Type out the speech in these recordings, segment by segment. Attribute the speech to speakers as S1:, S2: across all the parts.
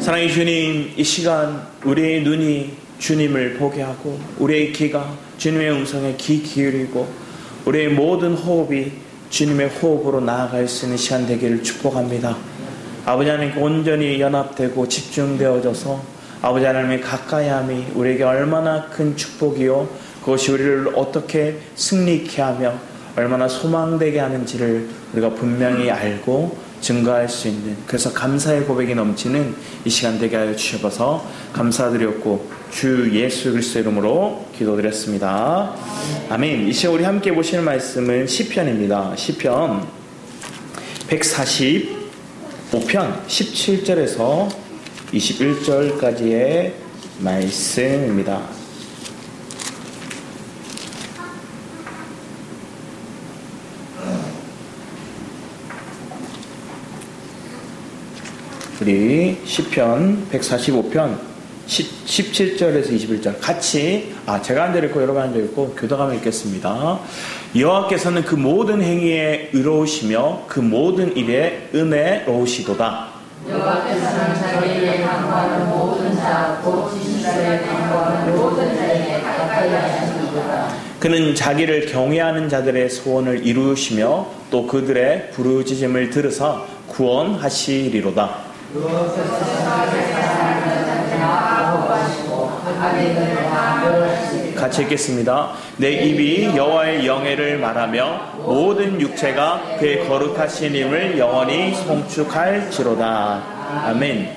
S1: 사랑의 주님, 이 시간 우리의 눈이 주님을 보게 하고 우리의 귀가 주님의 음성에 귀 기울이고 우리의 모든 호흡이 주님의 호흡으로 나아갈 수 있는 시간 되기를 축복합니다. 아버지 하나님께 온전히 연합되고 집중되어져서 아버지 하나님의 가까이함이 우리에게 얼마나 큰 축복이요, 그것이 우리를 어떻게 승리케 하며 얼마나 소망되게 하는지를 우리가 분명히 알고 증거할 수 있는, 그래서 감사의 고백이 넘치는 이 시간 되게 하여 주셔서 감사드렸고 주 예수 그리스도의 이름으로 기도드렸습니다. 아멘. 이 시간 우리 함께 보실 말씀은 시편입니다. 시편 145편 17절에서 21절까지의 말씀입니다. 우리 시편 145편 17절에서 21절 같이 제가 앉아있고 여러분 앉아있고 교도감을 읽겠습니다. 여호와께서는 그 모든 행위에 의로우시며 그 모든 일에 은혜로우시도다.
S2: 여호와께서는 자기에게 간구하는 모든 자 곧 지식자에게 간구하는 모든 자에게 가까이 하시도다.
S1: 그는 자기를 경외하는 자들의 소원을 이루시며 또 그들의 부르짖음을 들으사 구원하시리로다. 같이 읽겠습니다. 내 입이 여호와의 영예를 말하며 모든 육체가 그의 거룩하신 힘을 영원히 송축할지로다. 아멘.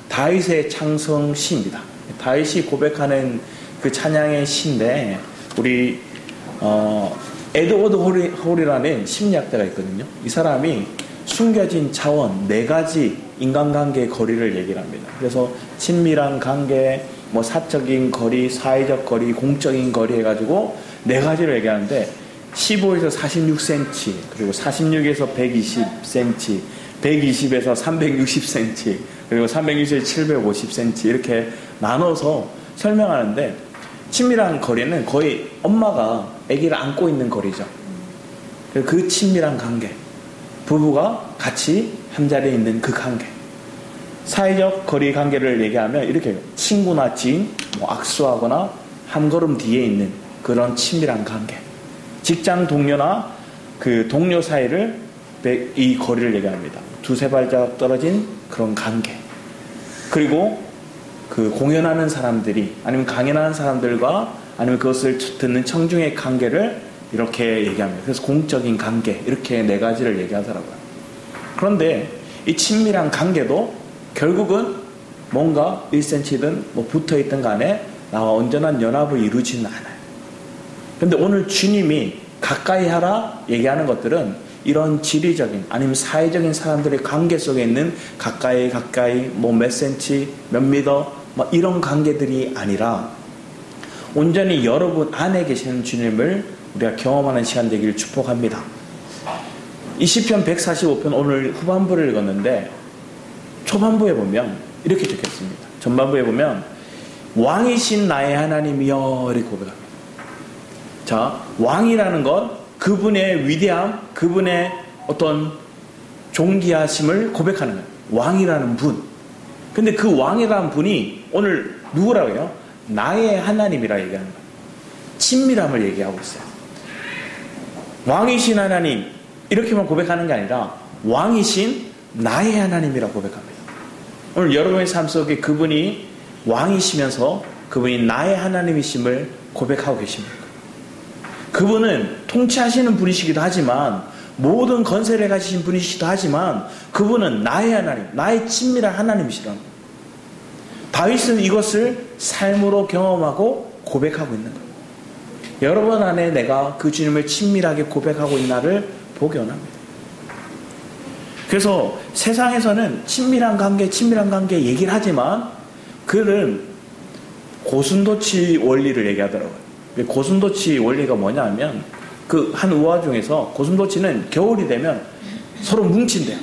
S1: 다윗의 창성시입니다. 다윗이 고백하는 그 찬양의 시인데 우리 에드워드 홀이라는 심리학자가 있거든요. 이 사람이 숨겨진 차원 4가지 인간관계의 거리를 얘기를 합니다. 그래서 친밀한 관계, 사적인 거리, 사회적 거리, 공적인 거리 해가지고 4가지를 얘기하는데 15에서 46cm, 그리고 46에서 120cm, 120에서 360cm, 그리고 360에서 750cm 이렇게 나눠서 설명하는데, 친밀한 거리는 거의 엄마가 아기를 안고 있는 거리죠. 그 친밀한 관계, 부부가 같이 한자리에 있는 그 관계. 사회적 거리 관계를 얘기하면 이렇게 해요. 친구나 지인, 악수하거나 한 걸음 뒤에 있는 그런 친밀한 관계. 직장 동료나 그 동료 사이를 이 거리를 얘기합니다. 2-3발자국 떨어진 그런 관계. 그리고 그 공연하는 사람들이 아니면 강연하는 사람들과 아니면 그것을 듣는 청중의 관계를 이렇게 얘기합니다. 그래서 공적인 관계, 이렇게 4가지를 얘기하더라고요. 그런데 이 친밀한 관계도 결국은 뭔가 1cm든 붙어있든 간에 나와 온전한 연합을 이루지는 않아요. 그런데 오늘 주님이 가까이 하라 얘기하는 것들은 이런 지리적인 아니면 사회적인 사람들의 관계 속에 있는 가까이 몇 센치, 몇 미터 이런 관계들이 아니라 온전히 여러분 안에 계시는 주님을 우리가 경험하는 시간 되기를 축복합니다. 이 시편 145편 오늘 후반부를 읽었는데 초반부에 보면 이렇게 적혔습니다. 전반부에 보면 왕이신 나의 하나님이여 이렇게 고백합니다. 자, 왕이라는 건 그분의 위대함, 그분의 어떤 존귀하심을 고백하는 거예요. 왕이라는 분. 근데 그 왕이라는 분이 오늘 누구라고 해요? 나의 하나님이라 얘기하는 거예요. 친밀함을 얘기하고 있어요. 왕이신 하나님 이렇게만 고백하는 게 아니라 왕이신 나의 하나님이라고 고백합니다. 오늘 여러분의 삶 속에 그분이 왕이시면서 그분이 나의 하나님이심을 고백하고 계십니다. 그분은 통치하시는 분이시기도 하지만 모든 건세를 가지신 분이시기도 하지만 그분은 나의 하나님, 나의 친밀한 하나님이시라는 거예요. 다윗은 이것을 삶으로 경험하고 고백하고 있는 거예요. 여러분 안에 내가 그 주님을 친밀하게 고백하고 있나를 보기 원합니다. 그래서 세상에서는 친밀한 관계 얘기를 하지만 그들은 고슴도치 원리를 얘기하더라고요. 고슴도치 원리가 뭐냐면 그 한 우화 중에서 고슴도치는 겨울이 되면 서로 뭉친대요.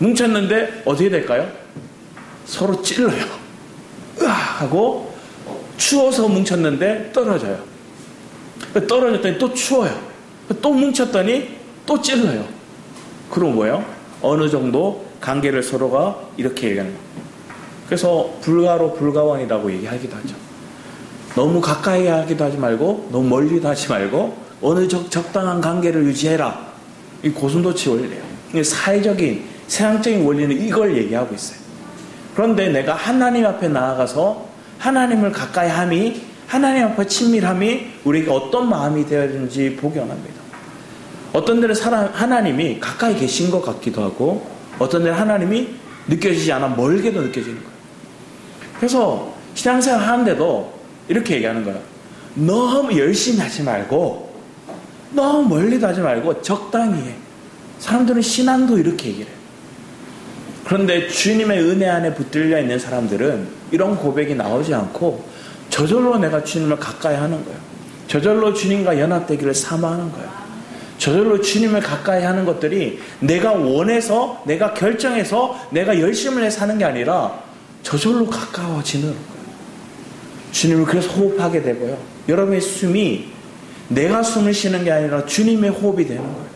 S1: 뭉쳤는데 어떻게 될까요? 서로 찔러요. 으아! 하고 추워서 뭉쳤는데 떨어져요. 떨어졌더니 또 추워요. 또 뭉쳤더니 또 찔러요. 그럼 뭐예요? 어느 정도 관계를 서로가 이렇게 얘기하는 거예요. 그래서 불가로 불가원이라고 얘기하기도 하죠. 너무 가까이 하기도 하지 말고 너무 멀리도 하지 말고 어느 적당한 관계를 유지해라. 이 고슴도치 원리예요. 사회적인 세상적인 원리는 이걸 얘기하고 있어요. 그런데 내가 하나님 앞에 나아가서 하나님을 가까이 함이, 하나님 앞에 친밀함이 우리에게 어떤 마음이 되어야 되는지 보기 원합니다. 어떤 데는 하나님이 가까이 계신 것 같기도 하고 어떤 데는 하나님이 느껴지지 않아 멀게도 느껴지는 거예요. 그래서 신앙생활 하는데도 이렇게 얘기하는 거예요. 너무 열심히 하지 말고 너무 멀리도 하지 말고 적당히 해. 사람들은 신앙도 이렇게 얘기를 해요. 그런데 주님의 은혜 안에 붙들려 있는 사람들은 이런 고백이 나오지 않고 저절로 내가 주님을 가까이 하는 거예요. 저절로 주님과 연합되기를 사모하는 거예요. 저절로 주님을 가까이 하는 것들이 내가 원해서, 내가 결정해서, 내가 열심을 해서 하는 게 아니라 저절로 가까워지는 거예요. 주님을 그래서 호흡하게 되고요. 여러분의 숨이 내가 숨을 쉬는 게 아니라 주님의 호흡이 되는 거예요.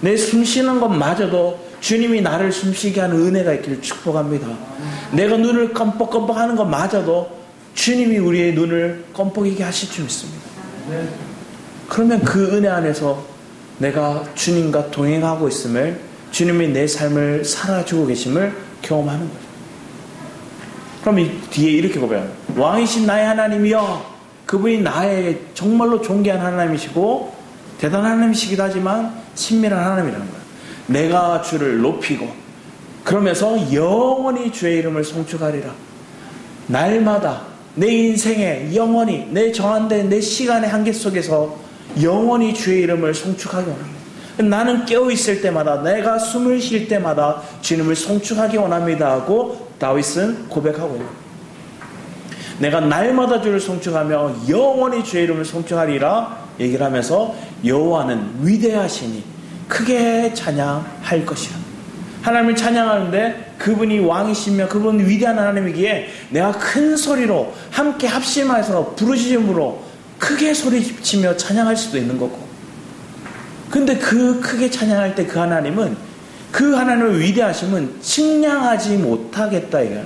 S1: 내 숨 쉬는 것마저도 주님이 나를 숨쉬게 하는 은혜가 있기를 축복합니다. 내가 눈을 껌뻑껌뻑 하는 것마저도 주님이 우리의 눈을 껌뻑이게 하실 줄 믿습니다. 그러면 그 은혜 안에서 내가 주님과 동행하고 있음을, 주님이 내 삶을 살아주고 계심을 경험하는 거죠. 그럼 이 뒤에 이렇게 고백해요. 왕이신 나의 하나님이여. 그분이 나의 정말로 존귀한 하나님이시고 대단한 하나님이시기도 하지만 친밀한 하나님이라는 거예요. 내가 주를 높이고 그러면서 영원히 주의 이름을 송축하리라. 날마다 내 인생에 영원히 내 정한된 내 시간의 한계 속에서 영원히 주의 이름을 송축하기 원합니다. 나는 깨어있을 때마다 내가 숨을 쉴 때마다 주님을 송축하기 원합니다 하고 다윗은 고백하고 있는 거예요. 내가 날마다 주를 송축하며 영원히 주의 이름을 송축하리라 얘기를 하면서 여호와는 위대하시니 크게 찬양할 것이라. 하나님을 찬양하는데 그분이 왕이시며 그분은 위대한 하나님이기에 내가 큰 소리로 함께 합심해서 부르짖음으로 크게 소리치며 찬양할 수도 있는 거고. 근데 그 크게 찬양할 때 그 하나님은, 그 하나님의 위대하심은 측량하지 못하겠다 이거예요.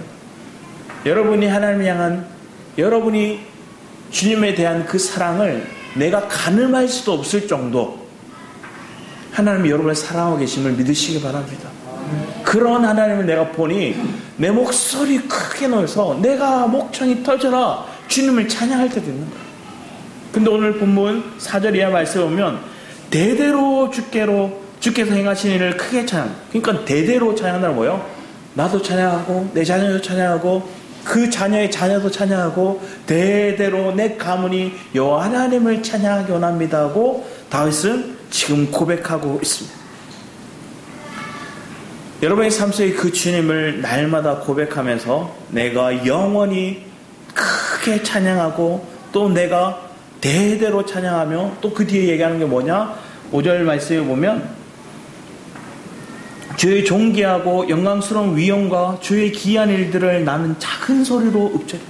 S1: 여러분이 하나님을 향한, 여러분이 주님에 대한 그 사랑을 내가 가늠할 수도 없을 정도 하나님이 여러분을 사랑하고 계심을 믿으시기 바랍니다. 그런 하나님을 내가 보니 내 목소리 크게 넣어서 내가 목청이 터져라 주님을 찬양할 때도 있는 거예요. 근데 오늘 본문 4절 이하 말씀에 보면 대대로 주께서 행하신 일을 크게 찬양. 그러니까 대대로 찬양한다는 뭐예요? 나도 찬양하고 내 자녀도 찬양하고 그 자녀의 자녀도 찬양하고 대대로 내 가문이 여호와 하나님을 찬양하기 원합니다 하고 다윗은 지금 고백하고 있습니다. 여러분의 삶 속에 그 주님을 날마다 고백하면서 내가 영원히 크게 찬양하고 또 내가 대대로 찬양하며 또 그 뒤에 얘기하는 게 뭐냐? 5절 말씀에 보면 주의 존귀하고 영광스러운 위엄과 주의 기이한 일들을 나는 작은 소리로 읊조리.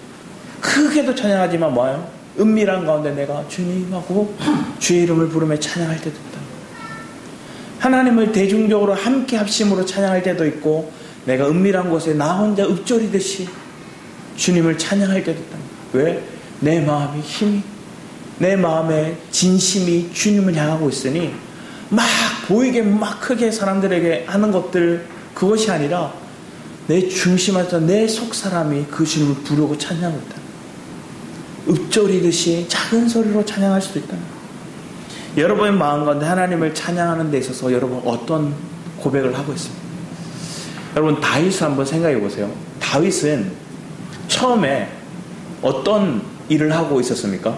S1: 크게도 찬양하지만 뭐예요? 은밀한 가운데 내가 주님하고 주의 이름을 부르며 찬양할 때도 있다. 하나님을 대중적으로 함께 합심으로 찬양할 때도 있고 내가 은밀한 곳에 나 혼자 읊조리듯이 주님을 찬양할 때도 있다. 왜? 내 마음이 힘이, 내 마음의 진심이 주님을 향하고 있으니 막 보이게 막 크게 사람들에게 하는 것들, 그것이 아니라 내 중심에서 내 속사람이 그 주님을 부르고 찬양하고 있다. 읊조리듯이 작은 소리로 찬양할 수도 있다. 여러분의 마음 가운데 하나님을 찬양하는 데 있어서 여러분 어떤 고백을 하고 있습니까? 여러분 다윗을 한번 생각해 보세요. 다윗은 처음에 어떤 일을 하고 있었습니까?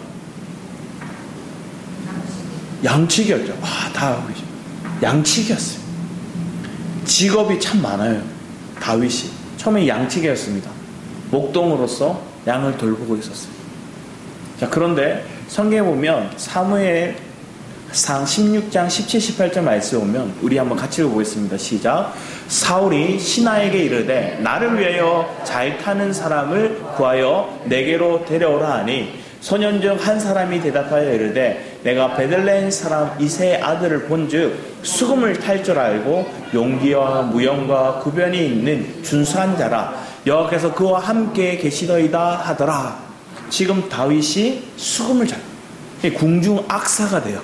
S1: 양치기였죠. 다 양치기였어요. 직업이 참 많아요. 다윗이 처음에 양치기였습니다. 목동으로서 양을 돌보고 있었어요. 자, 그런데 성경에 보면 사무엘상 16장 17, 18절 말씀에 보면 우리 한번 같이 읽어보겠습니다. 시작. 사울이 신하에게 이르되 나를 위하여 잘 타는 사람을 구하여 내게로 데려오라 하니 소년 중 한 사람이 대답하여 이르되 내가 베들레헴 사람 이새의 아들을 본즉 수금을 탈 줄 알고 용기와 무용과 구변이 있는 준수한 자라. 여호와께서 그와 함께 계시더이다 하더라. 지금 다윗이 수금을 잘, 궁중 악사가 돼요.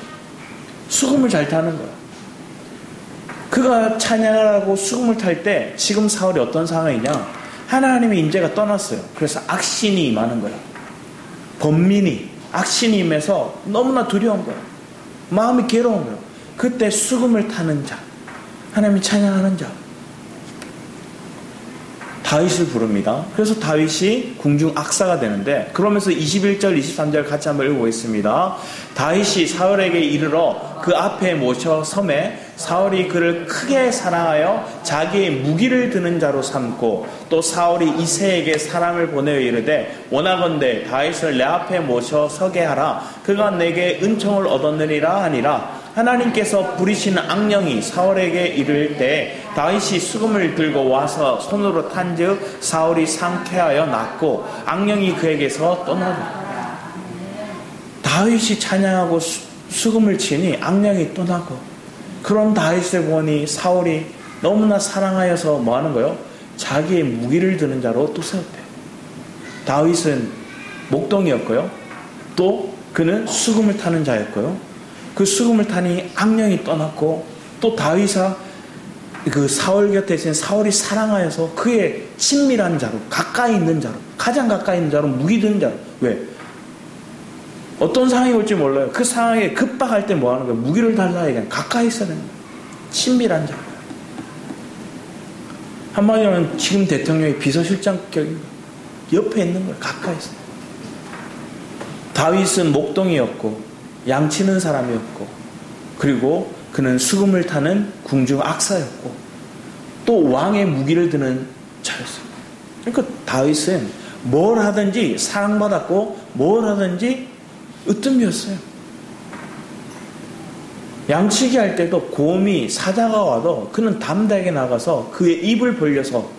S1: 수금을 잘 타는 거야. 그가 찬양을 하고 수금을 탈 때 지금 사울이 어떤 상황이냐? 하나님의 임재가 떠났어요. 그래서 악신이 임하는 거야. 번민이, 악신이 임해서 너무나 두려운 거야. 마음이 괴로운 거야. 그때 수금을 타는 자, 하나님이 찬양하는 자, 다윗을 부릅니다. 그래서 다윗이 궁중 악사가 되는데, 그러면서 21절 23절 같이 한번 읽어보겠습니다. 다윗이 사울에게 이르러 그 앞에 모셔 섬에 사울이 그를 크게 사랑하여 자기의 무기를 드는 자로 삼고, 또 사울이 이새에게 사람을 보내어 이르되 원하건대 다윗을 내 앞에 모셔 서게 하라. 그가 내게 은총을 얻었느니라 하니라. 하나님께서 부리시는 악령이 사울에게 이를 때 다윗이 수금을 들고 와서 손으로 탄즉 사울이 상쾌하여 낫고 악령이 그에게서 떠나고. 다윗이 찬양하고 수금을 치니 악령이 떠나고. 그런 다윗을 보니 사울이 너무나 사랑하여서 뭐 하는 거예요? 자기의 무기를 드는 자로 또 세웠대요. 다윗은 목동이었고요. 또 그는 수금을 타는 자였고요. 그 수금을 타니 악령이 떠났고, 또 다윗아 그 사울 곁에 있는 사울이 사랑하여서 그의 친밀한 자로, 가까이 있는 자로, 가장 가까이 있는 자로, 무기 드는 자로. 왜? 어떤 상황이 올지 몰라요. 그 상황에 급박할 때 뭐 하는 거예요? 무기를 달라 얘기하는, 가까이 있어야 되는 거예요. 친밀한 자로. 한마디로 하면 지금 대통령의 비서실장격인 거예요. 옆에 있는 거예요. 가까이 있어요. 다윗은 목동이었고 양치는 사람이었고, 그리고 그는 수금을 타는 궁중 악사였고, 또 왕의 무기를 드는 자였어요. 그러니까 다윗은 뭘 하든지 사랑받았고 뭘 하든지 으뜸이었어요. 양치기 할 때도 곰이 사자가 와도 그는 담대하게 나가서 그의 입을 벌려서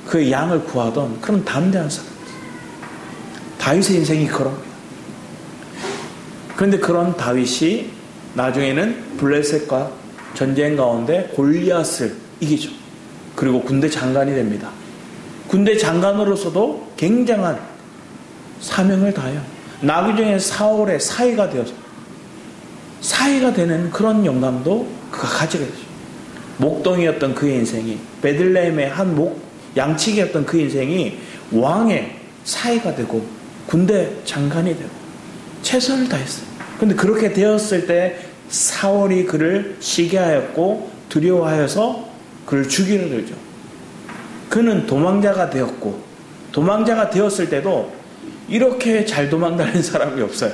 S1: 그의 양을 구하던 그런 담대한 사람이었어요. 다윗의 인생이 그런 거예요. 그런데 그런 다윗이 나중에는 블레셋과 전쟁 가운데 골리앗을 이기죠. 그리고 군대 장관이 됩니다. 군대 장관으로서도 굉장한 사명을 다해요. 나중에 사울의 사위가 되어서 사위가 되는 그런 영감도 그가 가지게 되죠. 목동이었던 그의 인생이, 베들레헴의 한 양치기였던 그 인생이 왕의 사위가 되고 군대 장관이 되고 최선을 다했어요. 그런데 그렇게 되었을 때 사울이 그를 시기하였고 두려워하여서 그를 죽이려 들죠. 그는 도망자가 되었고, 도망자가 되었을 때도 이렇게 잘 도망다니는 사람이 없어요.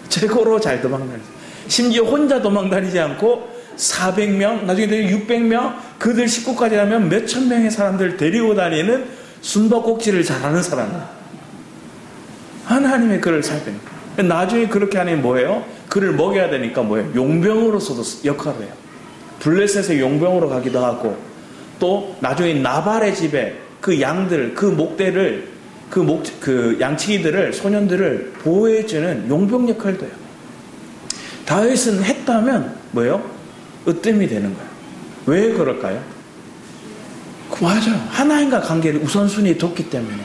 S1: 최고로 잘 도망다녔어요. 심지어 혼자 도망다니지 않고 400명, 나중에 600명, 그들 식구까지 하면 몇천 명의 사람들 데리고 다니는 숨바꼭질을 잘하는 사람이에요. 하나님의 그를 살펴요. 나중에 그렇게 하니 뭐예요? 그를 먹여야 되니까 뭐예요? 용병으로서도 역할을 해요. 블레셋의 용병으로 가기도 하고, 또 나중에 나발의 집에 그 양들, 그 목대를, 그 양치기들을, 소년들을 보호해주는 용병 역할도 해요. 다윗은 했다면 뭐예요? 으뜸이 되는 거예요. 왜 그럴까요? 맞아요. 하나님과 관계를 우선순위에 뒀기 때문에.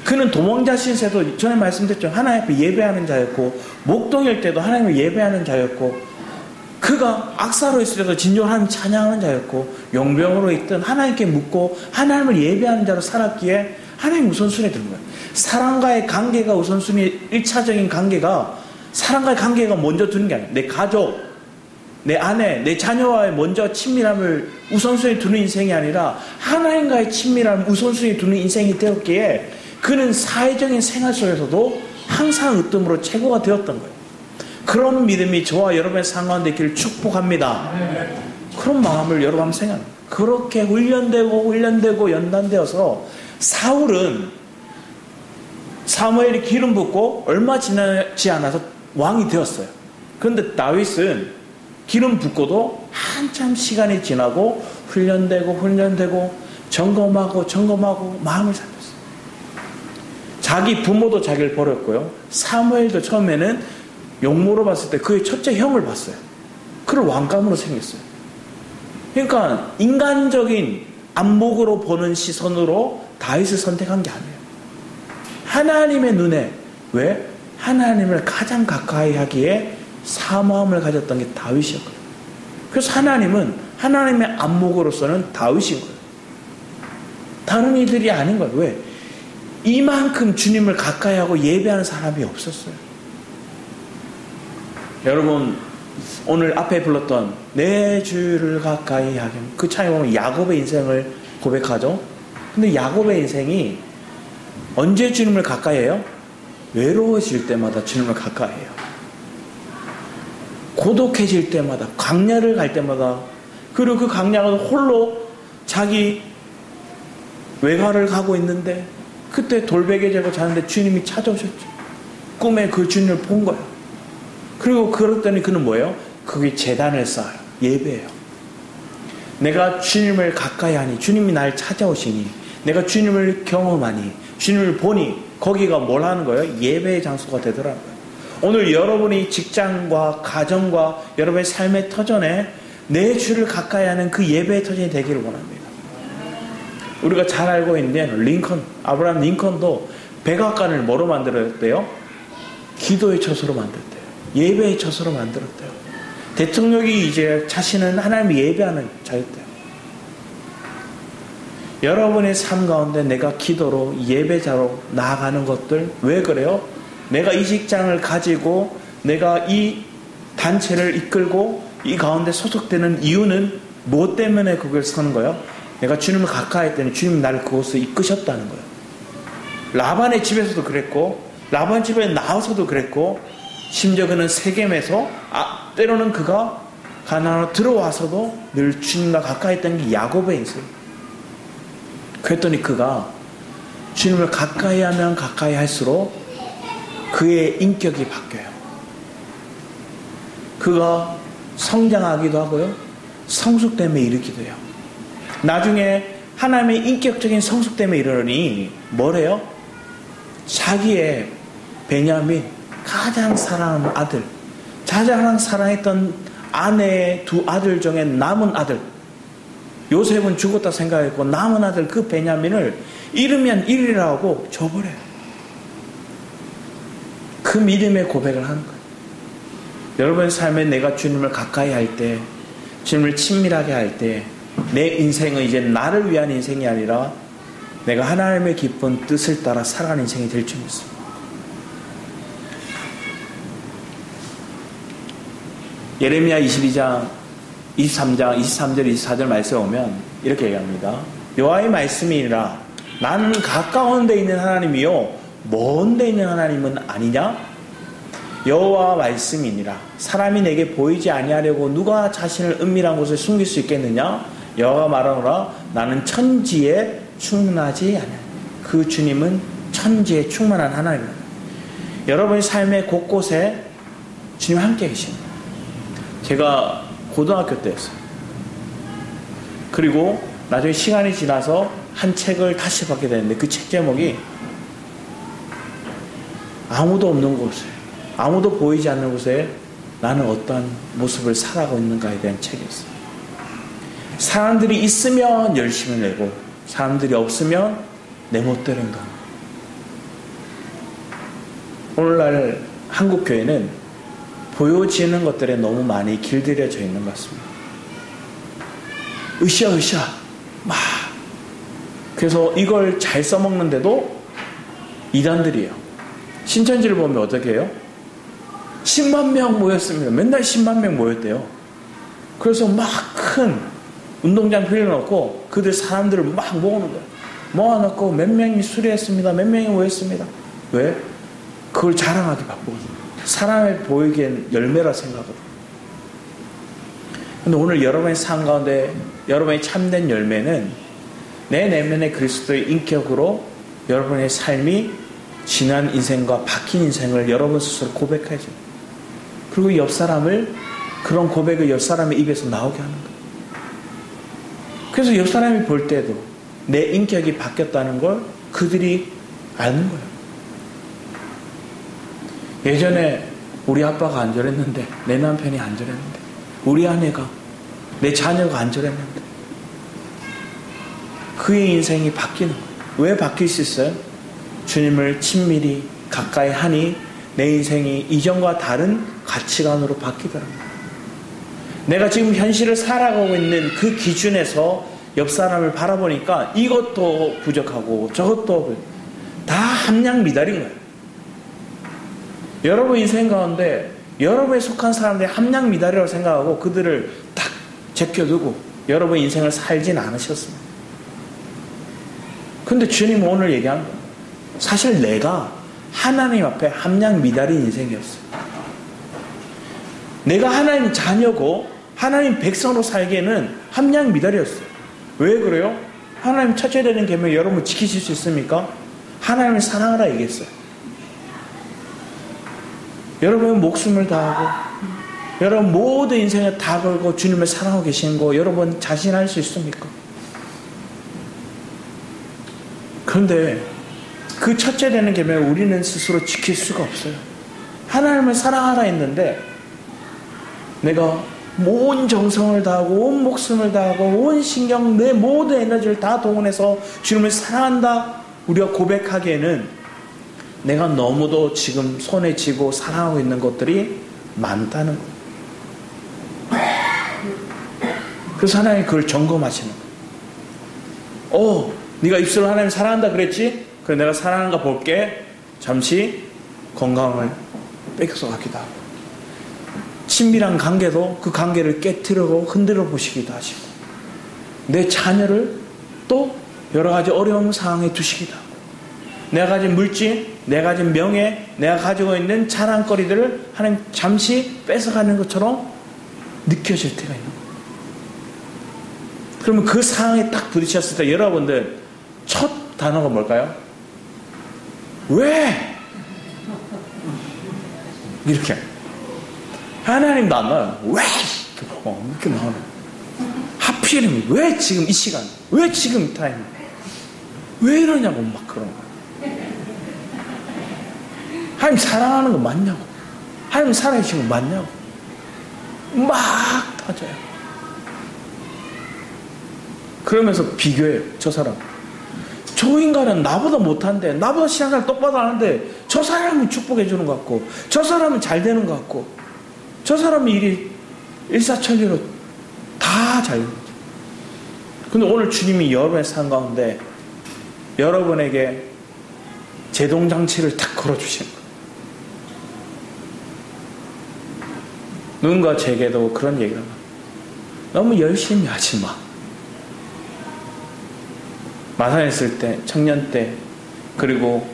S1: 그는 도망자 신세도 전에 말씀드렸죠. 하나님 앞에 예배하는 자였고, 목동일 때도 하나님을 예배하는 자였고, 그가 악사로 있을 때도 진정한 하나님 찬양하는 자였고, 용병으로 있든 하나님께 묻고 하나님을 예배하는 자로 살았기에 하나님 우선순위에 든 거예요. 사람과의 관계가 우선순위, 1차적인 관계가, 사람과의 관계가 먼저 두는 게 아니에요. 내 가족, 내 아내, 내 자녀와의 먼저 친밀함을 우선순위에 두는 인생이 아니라 하나님과의 친밀함을 우선순위에 두는 인생이 되었기에 그는 사회적인 생활 속에서도 항상 으뜸으로 최고가 되었던 거예요. 그런 믿음이 저와 여러분의 삶 가운데 있기를 축복합니다. 그런 마음을 여러분 한번 생각합니다. 그렇게 훈련되고 연단되어서 사울은 사무엘이 기름 붓고 얼마 지나지 않아서 왕이 되었어요. 그런데 다윗은 기름 붓고도 한참 시간이 지나고 훈련되고 점검하고 마음을 살폈어요. 자기 부모도 자기를 버렸고요. 사무엘도 처음에는 용모로 봤을 때 그의 첫째 형을 봤어요. 그를 왕감으로 생겼어요. 그러니까 인간적인 안목으로 보는 시선으로 다윗을 선택한 게 아니에요. 하나님의 눈에, 왜? 하나님을 가장 가까이 하기에 사모함을 가졌던 게 다윗이었거든요. 그래서 하나님은 하나님의 안목으로서는 다윗인 거예요. 다른 이들이 아닌 거예요. 왜? 이만큼 주님을 가까이 하고 예배하는 사람이 없었어요. 여러분, 오늘 앞에 불렀던 내 주를 가까이 하게, 그 차에 보면 야곱의 인생을 고백하죠. 근데 야곱의 인생이 언제 주님을 가까이 해요? 외로워질 때마다 주님을 가까이 해요. 고독해질 때마다, 광야를 갈 때마다, 그리고 그 광야가 홀로 자기 외가를 가고 있는데 그때 돌베개 재고 자는데 주님이 찾아오셨죠. 꿈에 그 주님을 본 거예요. 그리고 그랬더니 그는 뭐예요? 거기 제단을 쌓아요. 예배예요. 내가 주님을 가까이 하니, 주님이 날 찾아오시니, 내가 주님을 경험하니, 주님을 보니, 거기가 뭘 하는 거예요? 예배의 장소가 되더라고요. 오늘 여러분이 직장과 가정과 여러분의 삶의 터전에 내 주를 가까이 하는 그 예배의 터전이 되기를 원합니다. 우리가 잘 알고 있는 아브라함 링컨도 백악관을 뭐로 만들었대요? 기도의 처소로 만들었대요. 예배의 처소로 만들었대요. 대통령이 이제 자신은 하나님을 예배하는 자였대요. 여러분의 삶 가운데 내가 기도로 예배자로 나아가는 것들, 왜 그래요? 내가 이 직장을 가지고 내가 이 단체를 이끌고 이 가운데 소속되는 이유는 무엇 때문에 그걸 서는 거예요? 내가 주님을 가까이 했더니 주님이 나를 그곳에 이끄셨다는 거예요. 라반의 집에서도 그랬고, 라반 집에 나와서도 그랬고, 심지어 그는 세겜에서, 때로는 그가 가나안으로 들어와서도 늘 주님과 가까이 했던 게 야곱의 인생. 그랬더니 그가 주님을 가까이 하면 가까이 할수록 그의 인격이 바뀌어요. 그가 성장하기도 하고요, 성숙됨에 이르기도 해요. 나중에 하나님의 인격적인 성숙됨에 이르니 뭐래요? 자기의 베냐민, 가장 사랑하는 아들, 가장 사랑했던 아내의 두 아들 중에 남은 아들, 요셉은 죽었다 생각했고 남은 아들 그 베냐민을 잃으면 잃으라고 줘버려요. 그 믿음의 고백을 하는 거예요. 여러분의 삶에 내가 주님을 가까이 할 때, 주님을 친밀하게 할 때, 내 인생은 이제 나를 위한 인생이 아니라 내가 하나님의 기쁜 뜻을 따라 살아가는 인생이 될 줄 믿습니다. 예레미야 22장 23장 23절 24절 말씀에 오면 이렇게 얘기합니다. 여호와의 말씀이니라 나는 가까운 데 있는 하나님이요 먼 데 있는 하나님은 아니냐? 여호와 말씀이니라 사람이 내게 보이지 아니하려고 누가 자신을 은밀한 곳에 숨길 수 있겠느냐? 여호와가 말하노라 나는 천지에 충만하지 않아. 그 주님은 천지에 충만한 하나님입니다. 여러분의 삶의 곳곳에 주님 함께 계십니다. 제가 고등학교 때였어요. 그리고 나중에 시간이 지나서 한 책을 다시 받게 되는데 그 책 제목이 아무도 없는 곳에, 아무도 보이지 않는 곳에 나는 어떤 모습을 살아가고 있는가에 대한 책이었어요. 사람들이 있으면 열심히 내고 사람들이 없으면 내 멋대로 행동. 오늘날 한국교회는 보여지는 것들에 너무 많이 길들여져 있는 것 같습니다. 으쌰으쌰 막 그래서 이걸 잘 써먹는데도 이단들이에요. 신천지를 보면 어떻게 해요? 10만 명 모였습니다. 맨날 10만 명 모였대요. 그래서 막 큰 운동장 빌려놓고 그들 사람들을 막 모으는 거예요. 모아놓고 몇 명이 수리했습니다. 몇 명이 모였습니다. 왜? 그걸 자랑하기 바쁘거든요. 사람에 보이기엔 열매라 생각하거든요. 근데 오늘 여러분의 삶 가운데 여러분의 참된 열매는 내 내면의 그리스도의 인격으로 여러분의 삶이 지난 인생과 바뀐 인생을 여러분 스스로 고백하죠. 그리고 옆 사람을 그런 고백을 옆 사람의 입에서 나오게 하는 거예요. 그래서 옆 사람이 볼 때도 내 인격이 바뀌었다는 걸 그들이 아는 거예요. 예전에 우리 아빠가 안 저랬는데, 내 남편이 안 저랬는데, 우리 아내가, 내 자녀가 안 저랬는데, 그의 인생이 바뀌는 거예요. 왜 바뀔 수 있어요? 주님을 친밀히 가까이 하니 내 인생이 이전과 다른 가치관으로 바뀌더랍니다. 내가 지금 현실을 살아가고 있는 그 기준에서 옆 사람을 바라보니까 이것도 부족하고 저것도 다 함량 미달인 거예요. 여러분 인생 가운데 여러분에 속한 사람들이 함량 미달이라고 생각하고 그들을 딱 제껴두고 여러분 인생을 살진 않으셨습니다. 근데 주님은 오늘 얘기한 거예요. 사실 내가 하나님 앞에 함량 미달인 인생이었어요. 내가 하나님 자녀고 하나님 백성으로 살기에는 함량 미달이었어요. 왜 그래요? 하나님 첫째 되는 계명 여러분 지키실 수 있습니까? 하나님을 사랑하라 얘기했어요. 여러분 목숨을 다하고 여러분 모든 인생을 다 걸고 주님을 사랑하고 계시는 거 여러분 자신할 수 있습니까? 그런데 그 첫째 되는 계명을 우리는 스스로 지킬 수가 없어요. 하나님을 사랑하라 했는데 내가 온 정성을 다하고 온 목숨을 다하고 온 신경 내 모든 에너지를 다 동원해서 주님을 사랑한다 우리가 고백하기에는 내가 너무도 지금 손에 쥐고 사랑하고 있는 것들이 많다는 거예요. 그래서 하나님이 그걸 점검하시는 거예요. 네가 입술로 하나님 사랑한다 그랬지? 그래 내가 사랑하는 거 볼게. 잠시 건강을 뺏겨서 가기도 하고 친밀한 관계도 그 관계를 깨트리고 흔들어 보시기도 하시고 내 자녀를 또 여러 가지 어려운 상황에 두시기도 하고 내가 가진 물질, 내가 가진 명예, 내가 가지고 있는 자랑거리들을 하나님 잠시 뺏어가는 것처럼 느껴질 때가 있는 거예요. 그러면 그 상황에 딱 부딪혔을 때 여러분들 첫 단어가 뭘까요? 왜? 이렇게 하나님도 안 나와요. 왜? 이렇게 나오는 하필이면 왜 지금 이 시간? 왜 지금 이 타임? 왜 이러냐고 막 그런 거예요. 하나님 사랑하는 거 맞냐고. 하나님 살아계신 거 맞냐고. 막 터져요. 그러면서 비교해요. 저 사람. 저 인간은 나보다 못한데 나보다 신앙생활 똑바로 하는데 저 사람은 축복해 주는 것 같고 저 사람은 잘 되는 것 같고 저 사람이 일이 일사천리로 다 잘 되는 거죠. 근데 오늘 주님이 여러분의 삶 가운데 여러분에게 제동장치를 딱 걸어주시는 거예요. 누군가 제게도 그런 얘기를 합니다. 너무 열심히 하지 마. 마산에 있을 때, 청년 때, 그리고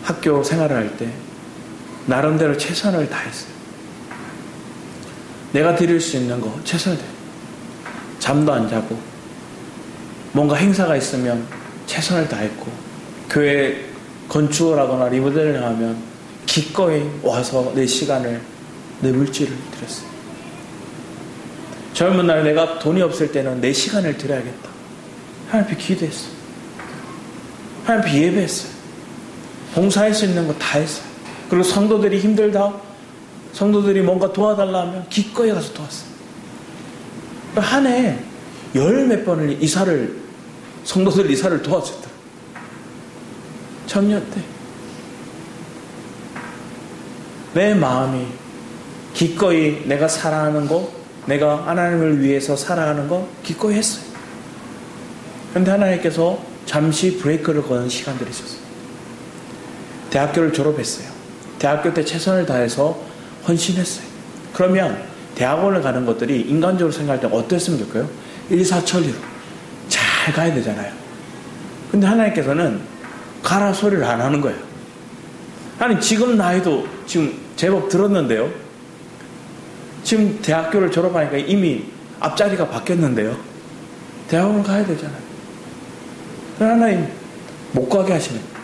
S1: 학교 생활을 할 때 나름대로 최선을 다했어요. 내가 드릴 수 있는 거 최선을 다해요. 잠도 안 자고 뭔가 행사가 있으면 최선을 다했고 교회 건축을 하거나 리모델링을 하면 기꺼이 와서 내 시간을 내 물질을 드렸어요. 젊은 날 내가 돈이 없을 때는 내 시간을 드려야겠다. 하나님 앞에 기도했어요. 하나님 앞에 예배했어요. 봉사할 수 있는 거 다 했어요. 그리고 성도들이 힘들다. 성도들이 뭔가 도와달라 하면 기꺼이 가서 도왔어요. 한 해에 열 몇 번을 성도들 이사를 도와줬더라고요. 청년 때. 내 마음이 기꺼이 내가 사랑하는 거, 내가 하나님을 위해서 살아가는 거 기꺼이 했어요. 그런데 하나님께서 잠시 브레이크를 거는 시간들이 있었어요. 대학교를 졸업했어요. 대학교 때 최선을 다해서 헌신했어요. 그러면 대학원을 가는 것들이 인간적으로 생각할 때 어땠으면 좋을까요? 일사천리로 잘 가야 되잖아요. 근데 하나님께서는 가라 소리를 안 하는 거예요. 아니 지금 나이도 지금 제법 들었는데요. 지금 대학교를 졸업하니까 이미 앞자리가 바뀌었는데요. 대학원을 가야 되잖아요. 하나님 못 가게 하시는 거예요.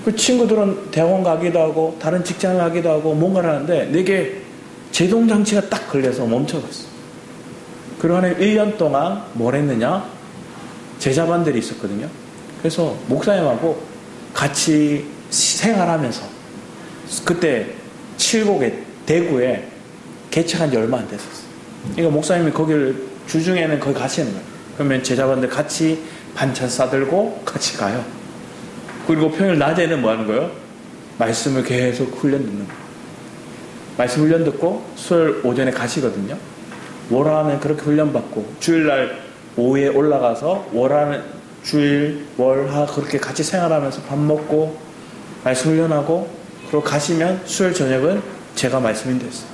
S1: 그 친구들은 대학원 가기도 하고 다른 직장을 가기도 하고 뭔가를 하는데 내게 제동장치가 딱 걸려서 멈춰갔어. 그리고 하나님 1년 동안 뭘 했느냐? 제자반들이 있었거든요. 그래서 목사님하고 같이 생활하면서 그때 칠곡에 대구에 개척한 지 얼마 안 됐었어요. 그러니까 목사님이 거기를 주중에는 거기 가시는 거예요. 그러면 제자분들 같이 반찬 싸들고 같이 가요. 그리고 평일 낮에는 뭐 하는 거예요? 말씀을 계속 훈련 듣는 거예요. 말씀 훈련 듣고 수요일 오전에 가시거든요. 월화는 그렇게 훈련 받고 주일날 오후에 올라가서 월화는 주일 월화 그렇게 같이 생활하면서 밥 먹고 말씀 훈련하고 그리고 가시면 수요일 저녁은 제가 말씀 인도했어요.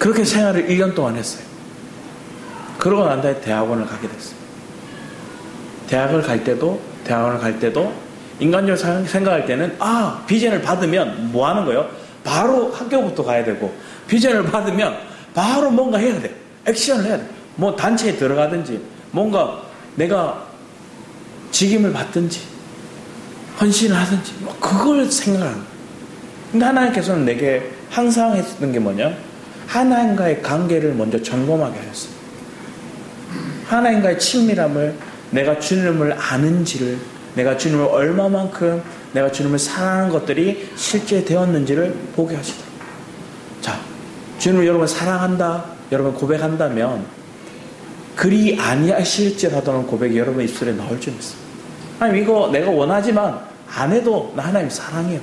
S1: 그렇게 생활을 1년 동안 했어요. 그러고 난 다음에 대학원을 가게 됐어요. 대학원을 갈 때도 인간적으로 생각할 때는 비전을 받으면 뭐 하는 거예요? 바로 학교부터 가야 되고 비전을 받으면 바로 뭔가 해야 돼. 액션을 해야 돼. 뭐 단체에 들어가든지 뭔가 내가 직임을 받든지 헌신을 하든지 뭐 그걸 생각하는 거예요. 근데 하나님께서는 내게 항상 했던 게 뭐냐? 하나님과의 관계를 먼저 점검하게 하셨어요. 하나님과의 친밀함을 내가 주님을 아는지를 내가 주님을 얼마만큼 내가 주님을 사랑하는 것들이 실제 되었는지를 보게 하시더라고요. 자, 주님을 여러분 사랑한다 여러분 고백한다면 그리 아니하실지라도는 고백이 여러분 입술에 나올 줄 믿습니다. 하나님 이거 내가 원하지만 안 해도 나 하나님 사랑해요.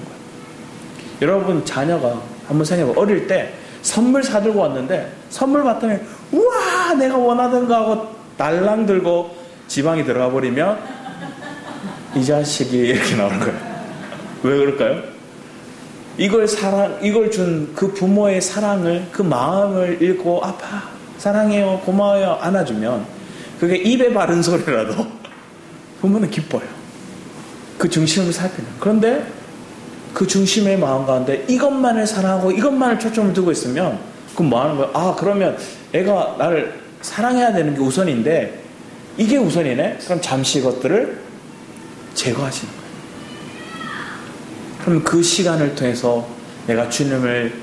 S1: 여러분 자녀가 한번 생각해봐. 어릴 때 선물 사들고 왔는데 선물 받더니 우와 내가 원하던 거 하고 달랑 들고 지방에 들어가 버리면 이 자식이 이렇게 나오는 거예요. 왜 그럴까요? 이걸 준 그 부모의 사랑을 그 마음을 읽고 아빠 사랑해요 고마워요 안아주면 그게 입에 바른 소리라도 부모는 기뻐요. 그 중심을 살피는. 그런데 그 중심의 마음 가운데 이것만을 사랑하고 이것만을 초점을 두고 있으면 그럼 뭐 하는 거예요? 그러면 애가 나를 사랑해야 되는 게 우선인데 이게 우선이네? 그럼 잠시 이것들을 제거하시는 거예요. 그럼 그 시간을 통해서 내가 주님을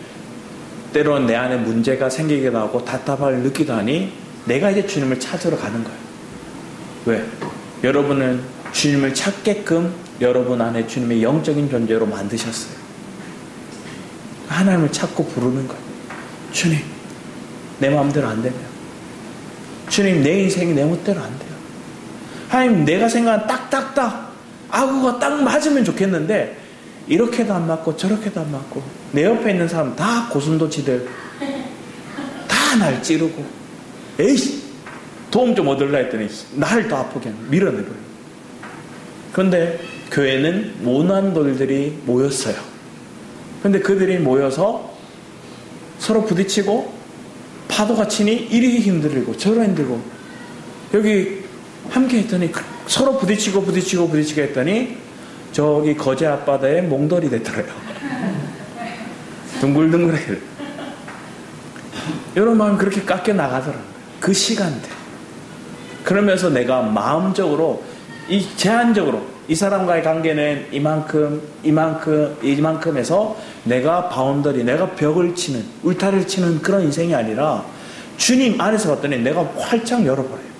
S1: 때로는 내 안에 문제가 생기기도 하고 답답함을 느끼도 하니 내가 이제 주님을 찾으러 가는 거예요. 왜? 여러분은 주님을 찾게끔 여러분 안에 주님의 영적인 존재로 만드셨어요. 하나님을 찾고 부르는 거예요. 주님 내 마음대로 안 되면 주님 내 인생이 내 멋대로 안 돼요. 하나님 내가 생각한 딱딱딱 아구가 딱 맞으면 좋겠는데 이렇게도 안 맞고 저렇게도 안 맞고 내 옆에 있는 사람 다 고슴도치들 다 날 찌르고 에이씨 도움 좀 얻으려 했더니 나를 더 아프게 밀어내버려요. 그런데 교회는 모난돌들이 모였어요. 그런데 그들이 모여서 서로 부딪히고 파도가 치니 이리 힘들고 저리 힘들고 여기 함께 했더니 서로 부딪히고 했더니 저기 거제 앞바다에 몽돌이 됐더래요. 둥글둥글해. 여러분 마음 그렇게 깎여 나가더라고요. 그 시간대. 그러면서 내가 마음적으로 제한적으로 이 사람과의 관계는 이만큼에서 내가 바운더리, 내가 벽을 치는, 울타리를 치는 그런 인생이 아니라 주님 안에서 봤더니 내가 활짝 열어버려요.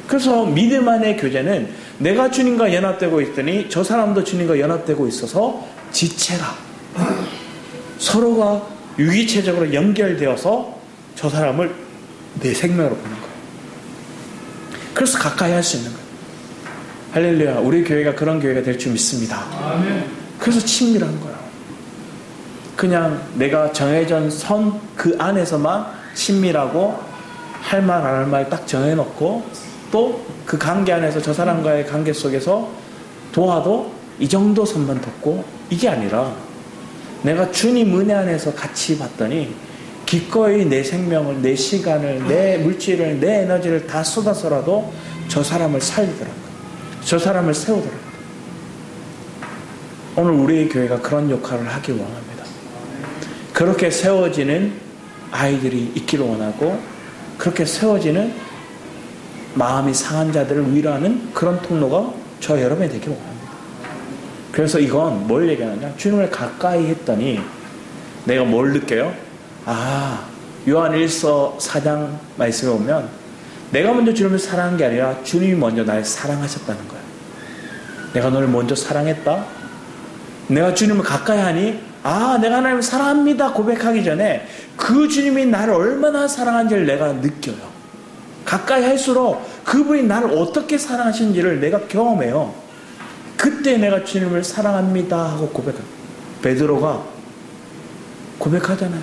S1: 그래서 믿음 안의 교제는 내가 주님과 연합되고 있더니 저 사람도 주님과 연합되고 있어서 지체가 서로가 유기체적으로 연결되어서 저 사람을 내 생명으로 보는 거예요. 그래서 가까이 할 수 있는 거예요. 할렐루야. 우리 교회가 그런 교회가 될 줄 믿습니다. 그래서 친밀한 거예요. 그냥 내가 정해진 선 그 안에서만 친밀하고 할 말 안 할 말 딱 정해놓고 또 그 관계 안에서 저 사람과의 관계 속에서 도와도 이 정도 선만 뒀고 이게 아니라 내가 주님 은혜 안에서 같이 봤더니 기꺼이 내 생명을, 내 시간을, 내 물질을, 내 에너지를 다 쏟아서라도 저 사람을 살리더라고요. 저 사람을 세우더라고요. 오늘 우리의 교회가 그런 역할을 하길 원합니다. 그렇게 세워지는 아이들이 있기를 원하고 그렇게 세워지는 마음이 상한 자들을 위로하는 그런 통로가 저 여러분이 되기를 원합니다. 그래서 이건 뭘 얘기하느냐? 주님을 가까이 했더니 내가 뭘 느껴요? 요한 1서 4장 말씀에 보면 내가 먼저 주님을 사랑한 게 아니라 주님이 먼저 날 사랑하셨다는 거야. 내가 너를 먼저 사랑했다. 내가 주님을 가까이 하니 내가 하나님을 사랑합니다 고백하기 전에 그 주님이 나를 얼마나 사랑한지를 내가 느껴요. 가까이 할수록 그분이 나를 어떻게 사랑하시는지를 내가 경험해요. 그때 내가 주님을 사랑합니다 하고 고백합니다. 베드로가 고백하잖아요.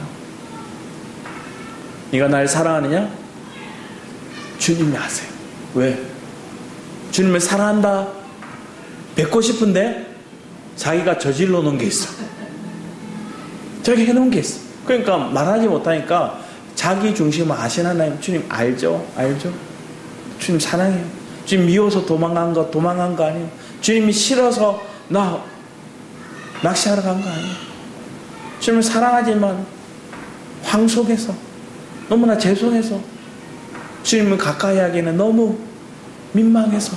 S1: 네가 날 사랑하느냐? 주님이 아세요. 왜? 주님을 사랑한다 뵙고 싶은데 자기가 저질러 놓은 게 있어. 자기가 해놓은 게 있어. 그러니까 말하지 못하니까 자기 중심을 아시는 하나님, 주님 알죠? 주님 사랑해요. 주님 미워서 도망간 거 아니에요. 주님이 싫어서 나 낚시하러 간 거 아니에요. 주님을 사랑하지만 황속해서 너무나 죄송해서 주님을 가까이 하기에는 너무 민망해서.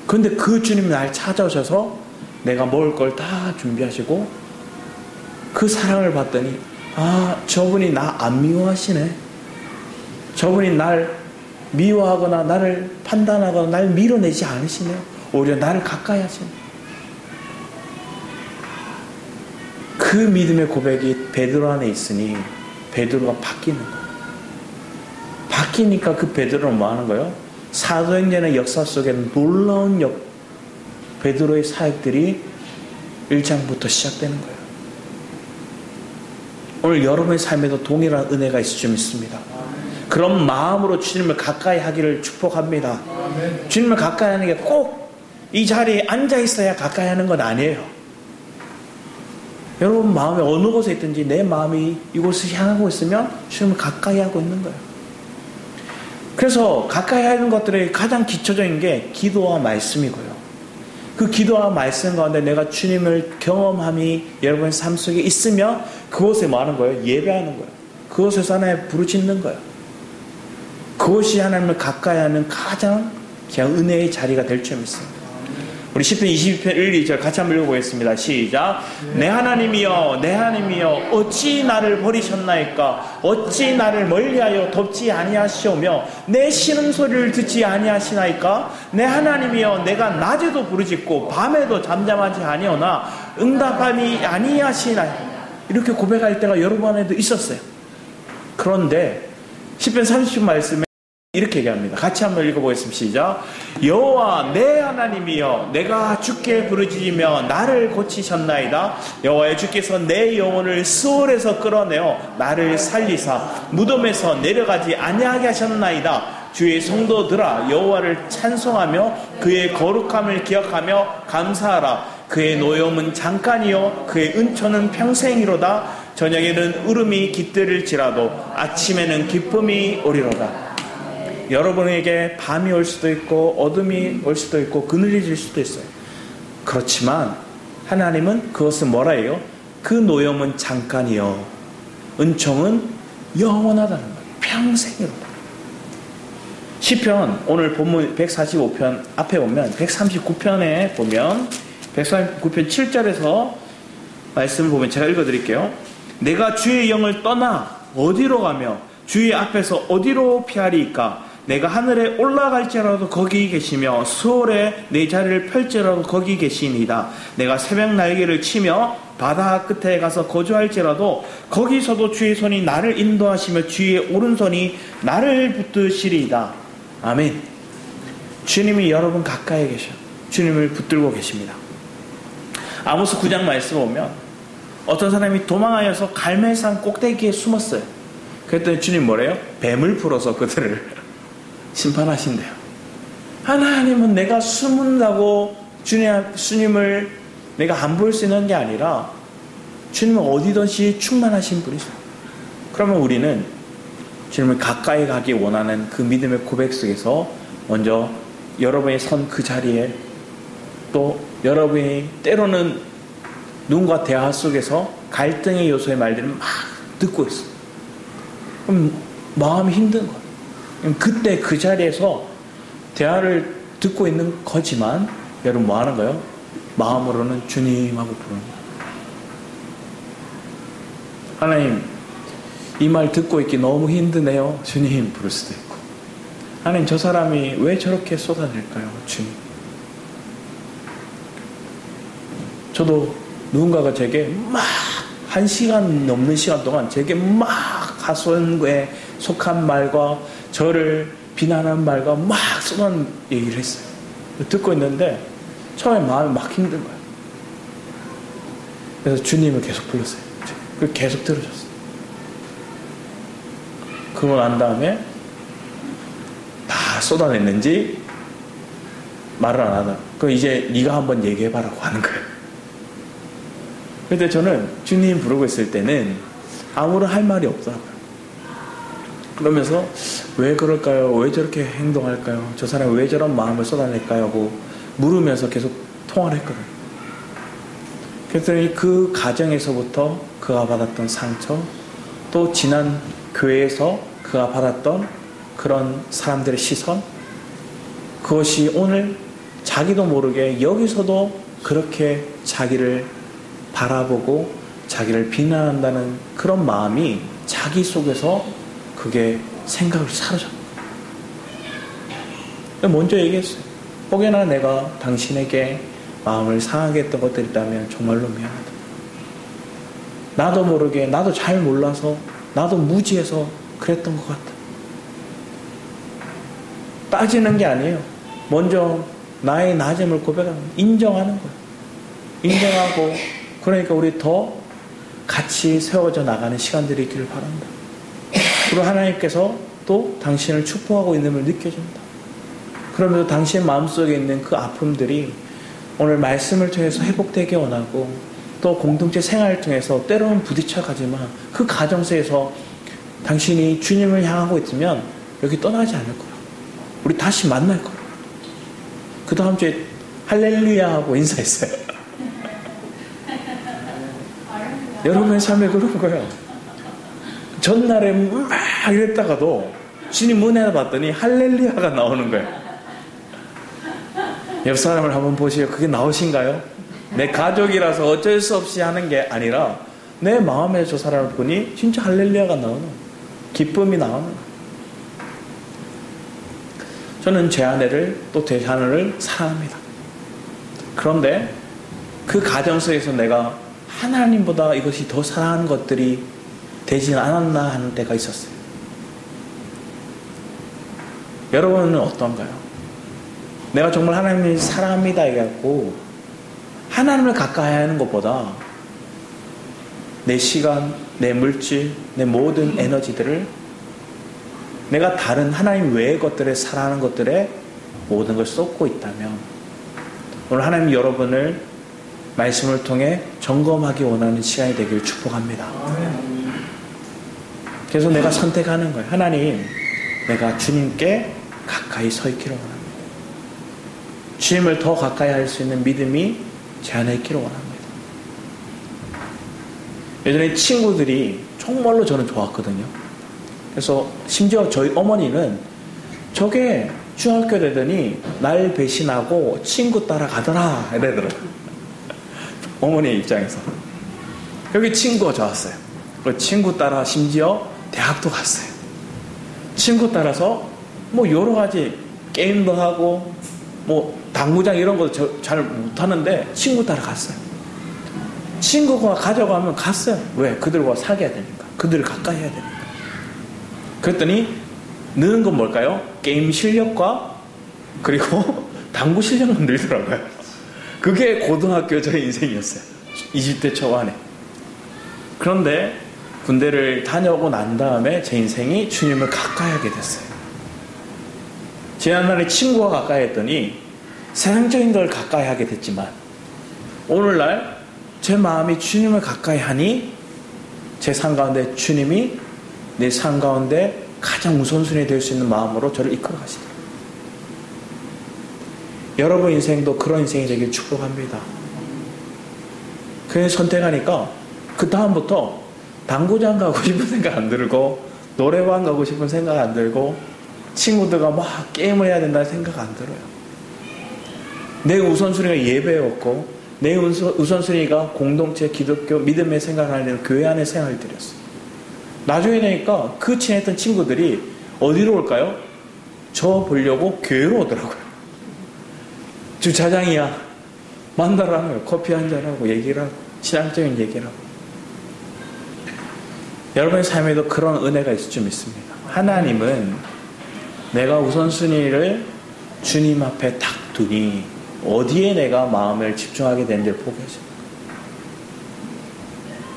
S1: 그런데 그 주님이 날 찾아오셔서 내가 먹을 걸 다 준비하시고 그 사랑을 받더니 저분이 나 안 미워하시네. 저분이 날 미워하거나 나를 판단하거나 날 밀어내지 않으시네요. 오히려 나를 가까이 하시네. 그 믿음의 고백이 베드로 안에 있으니 베드로가 바뀌는 거예요. 바뀌니까 그 베드로는 뭐 하는 거예요? 사도행전의 역사 속에 놀라운 베드로의 사역들이 1장부터 시작되는 거예요. 오늘 여러분의 삶에도 동일한 은혜가 있을 줄 믿습니다. 그런 마음으로 주님을 가까이 하기를 축복합니다. 주님을 가까이 하는 게 꼭 이 자리에 앉아 있어야 가까이 하는 건 아니에요. 여러분 마음에 어느 곳에 있든지 내 마음이 이곳을 향하고 있으면 주님을 가까이 하고 있는 거예요. 그래서 가까이 하는 것들의 가장 기초적인 게 기도와 말씀이고요. 그 기도와 말씀 가운데 내가 주님을 경험함이 여러분의 삶 속에 있으면 그곳에 뭐 하는 거예요? 예배하는 거예요. 그곳에서 하나님 부르짖는 거예요. 그것이 하나님을 가까이 하는 가장 은혜의 자리가 될 줄 믿습니다. 우리 시편 22편 1, 2절 같이 한번 읽어보겠습니다. 시작. 내 하나님이여 내 하나님이여 어찌 나를 버리셨나이까. 어찌 나를 멀리하여 돕지 아니하시오며 내 신음소리를 듣지 아니하시나이까. 내 하나님이여 내가 낮에도 부르짖고 밤에도 잠잠하지 아니오나 응답하니 아니하시나이까. 이렇게 고백할 때가 여러분 안에도 있었어요. 그런데 시편 30편 말씀에 이렇게 얘기합니다. 같이 한번 읽어보겠습니다. 시작. 여호와 내 하나님이여 내가 주께 부르짖으며 나를 고치셨나이다. 여호와여 주께서 내 영혼을 수월에서 끌어내어 나를 살리사 무덤에서 내려가지 아니하게 하셨나이다. 주의 성도들아 여호와를 찬송하며 그의 거룩함을 기억하며 감사하라. 그의 노염은 잠깐이요 그의 은총은 평생이로다. 저녁에는 울음이 깃들일지라도 아침에는 기쁨이 오리로다. 여러분에게 밤이 올 수도 있고 어둠이 올 수도 있고 그늘이 질 수도 있어요. 그렇지만 하나님은 그것은 뭐라 해요? 그 노염은 잠깐이요 은총은 영원하다는 거예요. 평생이로다. 시편 오늘 본문 145편 앞에 보면 139편에 보면 139편 7절에서 말씀을 보면 제가 읽어드릴게요. 내가 주의 영을 떠나 어디로 가며 주의 앞에서 어디로 피하리이까. 내가 하늘에 올라갈지라도 거기 계시며 수월에 내 자리를 펼지라도 거기 계시니이다. 내가 새벽 날개를 치며 바다 끝에 가서 거주할지라도 거기서도 주의 손이 나를 인도하시며 주의 오른손이 나를 붙드시리이다. 아멘. 주님이 여러분 가까이 계셔. 주님을 붙들고 계십니다. 아모스 9장 말씀 보면 어떤 사람이 도망하여서 갈멜산 꼭대기에 숨었어요. 그랬더니 주님 뭐래요? 뱀을 풀어서 그들을 심판하신대요. 하나님은 내가 숨는다고 주님을 내가 안 볼 수 있는 게 아니라 주님은 어디든지 충만하신 분이세요. 그러면 우리는 주님을 가까이 가기 원하는 그 믿음의 고백 속에서 먼저 여러분이 선 그 자리에 또 여러분이 때로는 누군가 대화 속에서 갈등의 요소의 말들을 막 듣고 있어요. 그럼 마음이 힘든 거예요. 그때 그 자리에서 대화를 듣고 있는 거지만 여러분 뭐 하는 거예요? 마음으로는 주님하고 부르는 거예요. 하나님 이 말 듣고 있기 너무 힘드네요. 주님 부를 수도 있고 하나님 저 사람이 왜 저렇게 쏟아낼까요? 주님 저도 누군가가 제게 막 1시간 넘는 시간 동안 제게 막 하소연에 속한 말과 저를 비난하는 말과 막 쏟아는 얘기를 했어요. 듣고 있는데 처음에 마음이 막 힘든 거예요. 그래서 주님을 계속 불렀어요. 그걸 계속 들어줬어요. 그러고 난 다음에 다 쏟아냈는지 말을 안 하다. 그 이제 네가 한번 얘기해봐라고 하는 거예요. 근데 저는 주님 부르고 있을 때는 아무런 할 말이 없더라고요. 그러면서 왜 그럴까요? 왜 저렇게 행동할까요? 저 사람이 왜 저런 마음을 쏟아낼까요? 하고 물으면서 계속 통화를 했거든요. 그랬더니 그 가정에서부터 그가 받았던 상처, 또 지난 교회에서 그가 받았던 그런 사람들의 시선, 그것이 오늘 자기도 모르게 여기서도 그렇게 자기를 바라보고 자기를 비난한다는 그런 마음이 자기 속에서 그게 생각을 사로잡고, 먼저 얘기했어요. 혹여나 내가 당신에게 마음을 상하게 했던 것들이 있다면 정말로 미안하다. 나도 모르게, 나도 잘 몰라서, 나도 무지해서 그랬던 것 같다. 따지는 게 아니에요. 먼저 나의 낮음을 고백하는, 인정하는 거예요. 인정하고, 그러니까 우리 더 같이 세워져 나가는 시간들이 있기를 바랍니다. 그리고 하나님께서 또 당신을 축복하고 있는 걸 느껴줍니다. 그러면서 당신 마음속에 있는 그 아픔들이 오늘 말씀을 통해서 회복되기 원하고, 또 공동체 생활을 통해서 때로는 부딪혀가지만 그 가정 속에서 당신이 주님을 향하고 있으면 여기 떠나지 않을 거예요. 우리 다시 만날 거예요. 그 다음 주에 할렐루야 하고 인사했어요. 여러분의 삶에 그런 거예요. 전날에 막 이랬다가도 주님 은혜를 받더니 할렐루야가 나오는 거예요. 옆 사람을 한번 보시고 그게 나오신가요? 내 가족이라서 어쩔 수 없이 하는 게 아니라 내 마음에 저 사람을 보니 진짜 할렐루야가 나오는, 기쁨이 나오는. 저는 제 아내를, 또 제 자녀를 사랑합니다. 그런데 그 가정 속에서 내가 하나님보다 이것이 더 사랑하는 것들이 되지 않았나 하는 때가 있었어요. 여러분은 어떤가요? 내가 정말 하나님을 사랑합니다 해갖고 하나님을 가까이 하는 것보다 내 시간, 내 물질, 내 모든 에너지들을 내가 다른 하나님 외의 것들에 사랑하는 것들에 모든 걸 쏟고 있다면, 오늘 하나님 여러분을 말씀을 통해 점검하기 원하는 시간이 되기를 축복합니다. 그래서 내가 선택하는 거예요. 하나님, 내가 주님께 가까이 서 있기를 원합니다. 주님을 더 가까이 할 수 있는 믿음이 제 안에 있기를 원합니다. 예전에 친구들이 정말로 저는 좋았거든요. 그래서 심지어 저희 어머니는 저게 중학교 되더니 날 배신하고 친구 따라가더라 이러더라고요. 어머니의 입장에서. 여기 친구가 좋았어요. 그 친구 따라 심지어 대학도 갔어요. 친구 따라서 뭐 여러 가지 게임도 하고 뭐 당구장 이런 거 잘 못하는데 친구 따라 갔어요. 친구가 가져가면 갔어요. 왜? 그들과 사귀어야 되니까. 그들을 가까이 해야 되니까. 그랬더니 느는 건 뭘까요? 게임 실력과 그리고 당구 실력만 늘더라고요. 그게 고등학교 저의 인생이었어요. 20대 초반에. 그런데 군대를 다녀오고 난 다음에 제 인생이 주님을 가까이 하게 됐어요. 지난날에 친구와 가까이 했더니 세상적인 걸 가까이 하게 됐지만, 오늘날 제 마음이 주님을 가까이 하니 제 삶 가운데 주님이 내 삶 가운데 가장 우선순위 될 수 있는 마음으로 저를 이끌어 가시더라고요. 여러분 인생도 그런 인생이 되길 축복합니다. 그래서 선택하니까 그 다음부터 당구장 가고 싶은 생각 안 들고, 노래방 가고 싶은 생각 안 들고, 친구들과 막 게임을 해야 된다는 생각 안 들어요. 내 우선순위가 예배였고, 내 우선순위가 공동체, 기독교, 믿음의 생각을 하는 교회 안에 생활을 드렸어요. 나중에 되니까 그 친했던 친구들이 어디로 올까요? 저 보려고 교회로 오더라고요. 주차장이야. 만나라는 거예요. 커피 한잔하고 얘기를 하고, 신앙적인 얘기를 하고. 여러분의 삶에도 그런 은혜가 있을 줄 믿습니다. 하나님은 내가 우선순위를 주님 앞에 딱 두니 어디에 내가 마음을 집중하게 되는지를 포기하죠.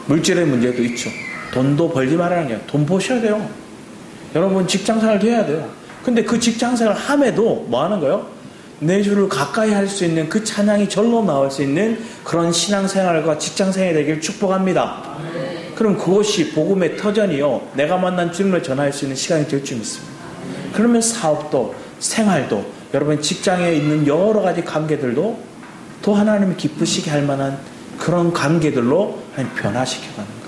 S1: 물질의 문제도 있죠. 돈도 벌지 말라는 게 돈 버셔야 돼요. 여러분 직장생활도 해야 돼요. 근데 그 직장생활 함에도 뭐 하는 거예요? 내 주를 가까이 할 수 있는 그 찬양이 절로 나올 수 있는 그런 신앙생활과 직장생활이 되길 축복합니다. 그럼 그것이 복음의 터전이요, 내가 만난 주님을 전할 수 있는 시간이 될 줄 믿습니다. 그러면 사업도 생활도 여러분 직장에 있는 여러 가지 관계들도 또 하나님이 기쁘시게 할 만한 그런 관계들로 변화시켜가는 거예요.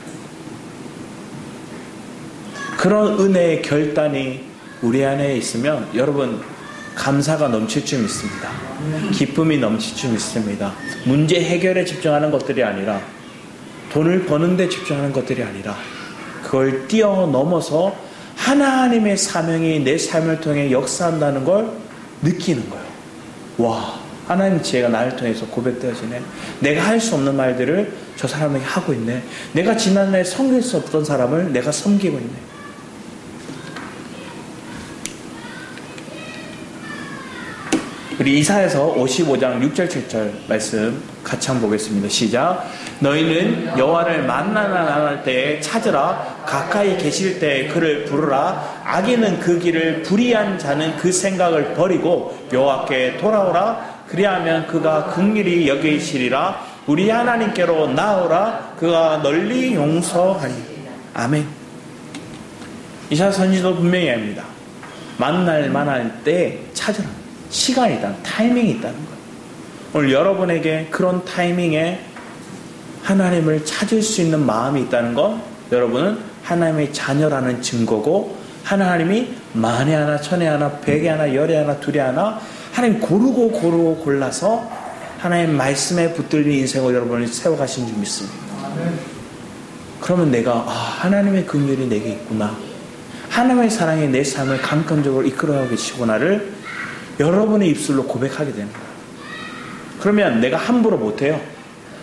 S1: 그런 은혜의 결단이 우리 안에 있으면 여러분 감사가 넘칠 줄 믿습니다. 기쁨이 넘칠 줄 믿습니다. 문제 해결에 집중하는 것들이 아니라, 돈을 버는 데 집중하는 것들이 아니라, 그걸 뛰어넘어서 하나님의 사명이 내 삶을 통해 역사한다는 걸 느끼는 거예요. 와, 하나님 지혜가 나를 통해서 고백되어지네. 내가 할 수 없는 말들을 저 사람에게 하고 있네. 내가 지난날에 섬길 수 없던 사람을 내가 섬기고 있네. 우리 이사야서 55장 6절 7절 말씀 같이 한번 보겠습니다. 시작. 너희는 여호와를 만나는 때에 찾으라. 가까이 계실 때에 그를 부르라. 악인은 그 길을, 불의한 자는 그 생각을 버리고 여호와께 돌아오라. 그리하면 그가 긍휼히 여기시리라. 우리 하나님께로 나오라. 그가 널리 용서하리. 아멘. 이사야 선지자도 분명히 합니다. 만날 만할 때 찾으라. 시간이 있다는, 타이밍이 있다는 거예요. 오늘 여러분에게 그런 타이밍에 하나님을 찾을 수 있는 마음이 있다는 건 여러분은 하나님의 자녀라는 증거고, 하나님이 만에 하나, 천에 하나, 백에 하나, 열에 하나, 둘에 하나 하나님 고르고 골라서 하나님 말씀에 붙들린 인생을 여러분이 세워가신 줄 믿습니다. 그러면 내가 하나님의 긍휼이 내게 있구나, 하나님의 사랑이 내 삶을 강건적으로 이끌어가고 계시구나를 여러분의 입술로 고백하게 되는 거예요. 그러면 내가 함부로 못해요.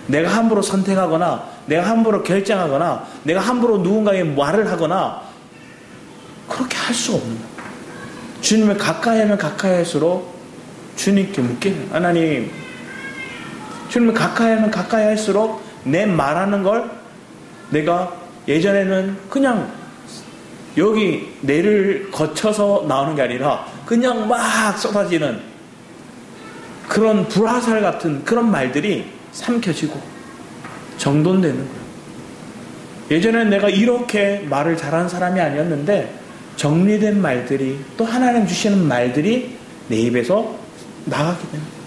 S1: 내가 함부로 선택하거나, 내가 함부로 결정하거나, 내가 함부로 누군가에게 말을 하거나 그렇게 할 수가 없는 거예요. 주님을 가까이 하면 가까이 할수록 주님께 묻게 돼요. 하나님, 주님을 가까이 하면 가까이 할수록 내 말하는 걸 내가 예전에는 그냥 여기 뇌를 거쳐서 나오는 게 아니라 그냥 막 쏟아지는 그런 불화살 같은 그런 말들이 삼켜지고 정돈되는 거예요. 예전엔 내가 이렇게 말을 잘하는 사람이 아니었는데 정리된 말들이, 또 하나님 주시는 말들이 내 입에서 나가게 되는 거예요.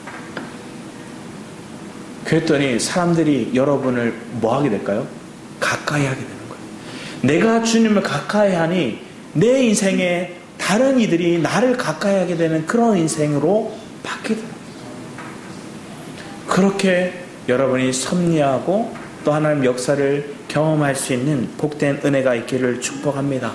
S1: 그랬더니 사람들이 여러분을 뭐 하게 될까요? 가까이 하게 되는 거예요. 내가 주님을 가까이 하니 내 인생에 다른 이들이 나를 가까이 하게 되는 그런 인생으로 바뀌게 됩니다. 그렇게 여러분이 섭리하고 또 하나님 역사를 경험할 수 있는 복된 은혜가 있기를 축복합니다.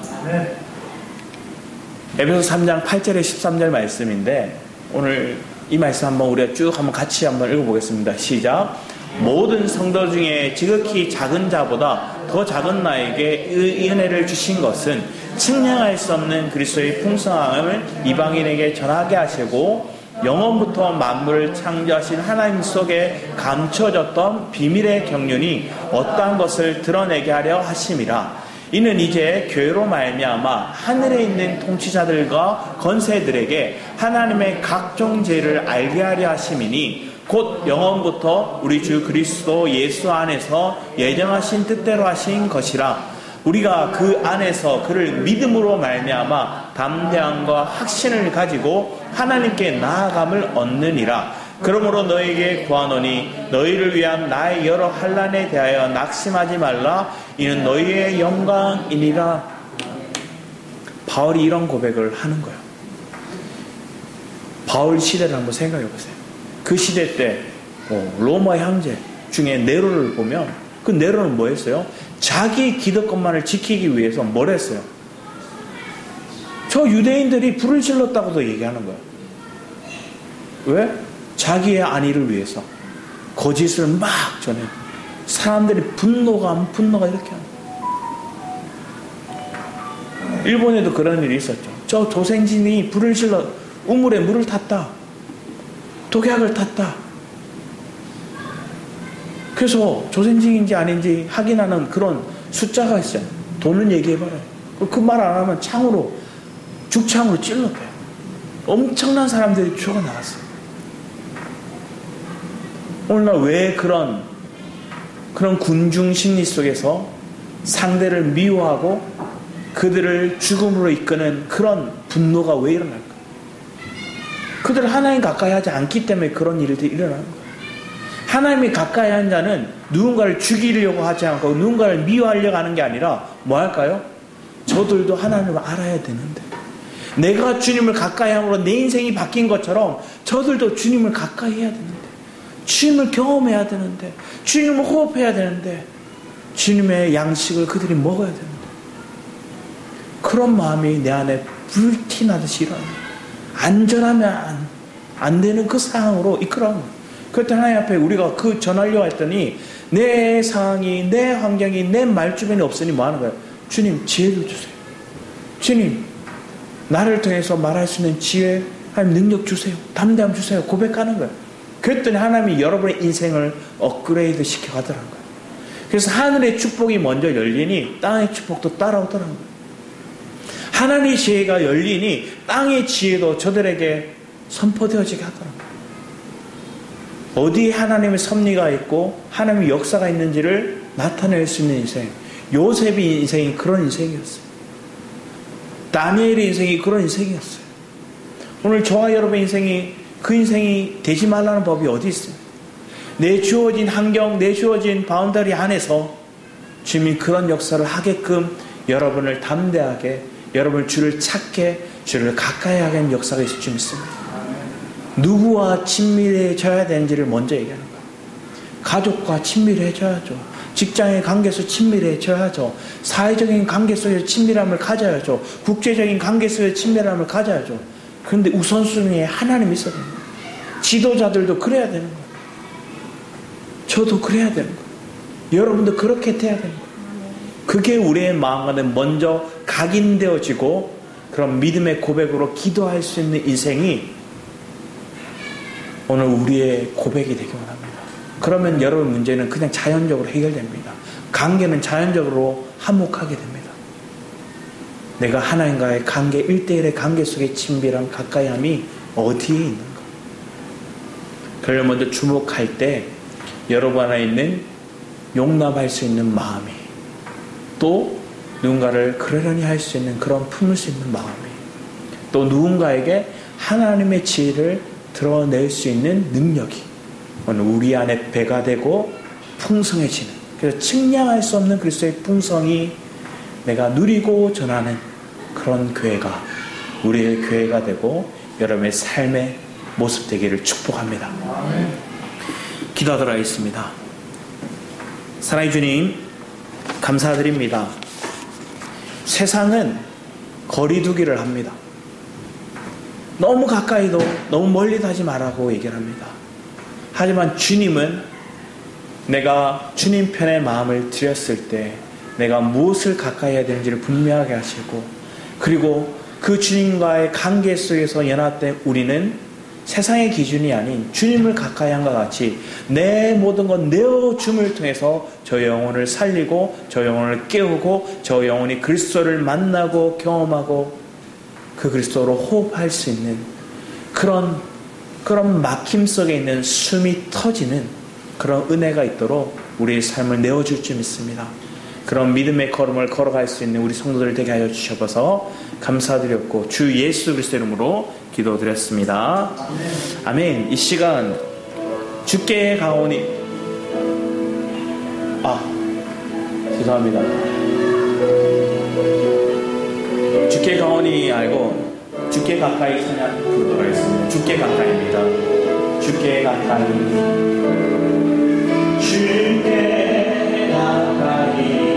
S1: 에베소 3장 8절에 13절 말씀인데, 오늘 이 말씀 한번 우리가 쭉 한번 같이 한번 읽어보겠습니다. 시작. 모든 성도 중에 지극히 작은 자보다 더 작은 나에게 이 은혜를 주신 것은 측량할 수 없는 그리스도의 풍성함을 이방인에게 전하게 하시고, 영원부터 만물을 창조하신 하나님 속에 감춰졌던 비밀의 경륜이 어떠한 것을 드러내게 하려 하심이라. 이는 이제 교회로 말미암아 하늘에 있는 통치자들과 권세들에게 하나님의 각종 죄를 알게 하려 하심이니, 곧 영원부터 우리 주 그리스도 예수 안에서 예정하신 뜻대로 하신 것이라. 우리가 그 안에서 그를 믿음으로 말미암아 담대함과 확신을 가지고 하나님께 나아감을 얻느니라. 그러므로 너에게 구하노니 너희를 위한 나의 여러 환난에 대하여 낙심하지 말라. 이는 너희의 영광이니라. 바울이 이런 고백을 하는 거예요. 바울 시대를 한번 생각해 보세요. 그 시대 때 로마 형제 중에 네로를 보면, 그 네로는 뭐 했어요? 자기 기득권만을 지키기 위해서 뭘 했어요? 저 유대인들이 불을 질렀다고도 얘기하는 거예요. 왜? 자기의 안위를 위해서 거짓을 막 전해요. 사람들이 분노가 이렇게 하는 거예요. 일본에도 그런 일이 있었죠. 저 조생진이 불을 질러 우물에 물을 탔다. 독약을 탔다. 그래서 조생진인지 아닌지 확인하는 그런 숫자가 있어요. 돈은 얘기해봐요. 그 말 안 하면 창으로, 죽창으로 찔러봐요. 엄청난 사람들이 죽어나갔어요. 오늘날 왜 그런 군중 심리 속에서 상대를 미워하고 그들을 죽음으로 이끄는 그런 분노가 왜 일어날까? 그들을 하나님 가까이 하지 않기 때문에 그런 일들이 일어나는 거예요. 하나님이 가까이 한 자는 누군가를 죽이려고 하지 않고 누군가를 미워하려고 하는 게 아니라 뭐 할까요? 저들도 하나님을 알아야 되는데, 내가 주님을 가까이 함으로 내 인생이 바뀐 것처럼 저들도 주님을 가까이 해야 되는데, 주님을 경험해야 되는데, 주님을 호흡해야 되는데, 주님의 양식을 그들이 먹어야 되는데, 그런 마음이 내 안에 불티나듯이 일어나요. 안전하면 안 되는 그 상황으로 이끌어가는 거예요. 그때 하나님 앞에 우리가 그 전하려고 했더니 내 상황이, 내 환경이, 내 말주변이 없으니 뭐 하는 거예요? 주님 지혜를 주세요. 주님 나를 통해서 말할 수 있는 지혜, 하나님 능력 주세요. 담대함 주세요. 고백하는 거예요. 그랬더니 하나님이 여러분의 인생을 업그레이드 시켜가더라는 거예요. 그래서 하늘의 축복이 먼저 열리니 땅의 축복도 따라오더라는 거예요. 하나님의 지혜가 열리니 땅의 지혜도 저들에게 선포되어지게 하더라는 거예요. 어디에 하나님의 섭리가 있고 하나님의 역사가 있는지를 나타낼 수 있는 인생. 요셉의 인생이 그런 인생이었어요. 다니엘의 인생이 그런 인생이었어요. 오늘 저와 여러분의 인생이 그 인생이 되지 말라는 법이 어디 있어요? 내 주어진 환경, 내 주어진 바운더리 안에서 주님이 그런 역사를 하게끔 여러분을 담대하게, 여러분을 주를 찾게, 주를 가까이 하게 하는 역사가 있을 줄 믿습니다. 누구와 친밀해져야 되는지를 먼저 얘기하는 거예요. 가족과 친밀해져야죠. 직장의 관계에서 친밀해져야죠. 사회적인 관계 속에서 친밀함을 가져야죠. 국제적인 관계 속에서 친밀함을 가져야죠. 그런데 우선순위에 하나님이 있어야 됩니다. 지도자들도 그래야 되는 거예요. 저도 그래야 되는 거예요. 여러분도 그렇게 돼야 되는 거예요. 그게 우리의 마음 안에 먼저 각인되어지고 그런 믿음의 고백으로 기도할 수 있는 인생이 오늘 우리의 고백이 되기 원합니다. 그러면 여러분 문제는 그냥 자연적으로 해결됩니다. 관계는 자연적으로 화목하게 됩니다. 내가 하나님과의 관계, 1대1의 관계 속의 친밀함, 가까이함이 어디에 있는가? 그걸 먼저 주목할 때 여러분 안에 있는 용납할 수 있는 마음이, 또 누군가를 그러려니 할 수 있는 그런 품을 수 있는 마음이, 또 누군가에게 하나님의 지혜를 드러낼 수 있는 능력이 오늘 우리 안에 배가 되고 풍성해지는, 그래서 측량할 수 없는 그리스도의 풍성이 내가 누리고 전하는 그런 교회가 우리의 교회가 되고 여러분의 삶의 모습 되기를 축복합니다. 기도하도록 하겠습니다. 사랑의 주님, 감사드립니다. 세상은 거리두기를 합니다. 너무 가까이도 너무 멀리도 하지 말라고 얘기를 합니다. 하지만 주님은 내가 주님 편에 마음을 들였을 때 내가 무엇을 가까이 해야 되는지를 분명하게 하시고, 그리고 그 주님과의 관계 속에서 연합된 우리는 세상의 기준이 아닌 주님을 가까이 한것 같이 내 모든 것 내어줌을 통해서 저 영혼을 살리고 저 영혼을 깨우고 저 영혼이 그리스도를 만나고 경험하고 그 그리스도로 호흡할 수 있는 그런 막힘 속에 있는 숨이 터지는 그런 은혜가 있도록 우리의 삶을 내어줄 줄 믿습니다. 그런 믿음의 걸음을 걸어갈 수 있는 우리 성도들 되게 하여 주셔서 감사드렸고 주 예수 그리스도 이름으로 기도드렸습니다. 아멘. 이 시간 주께 가오니 죄송합니다. 주께 가오니 알고 주께 가까이 찬양 부르도록 하겠습니다. 주께 가까이입니다. 주께 가까이, 주께 가까이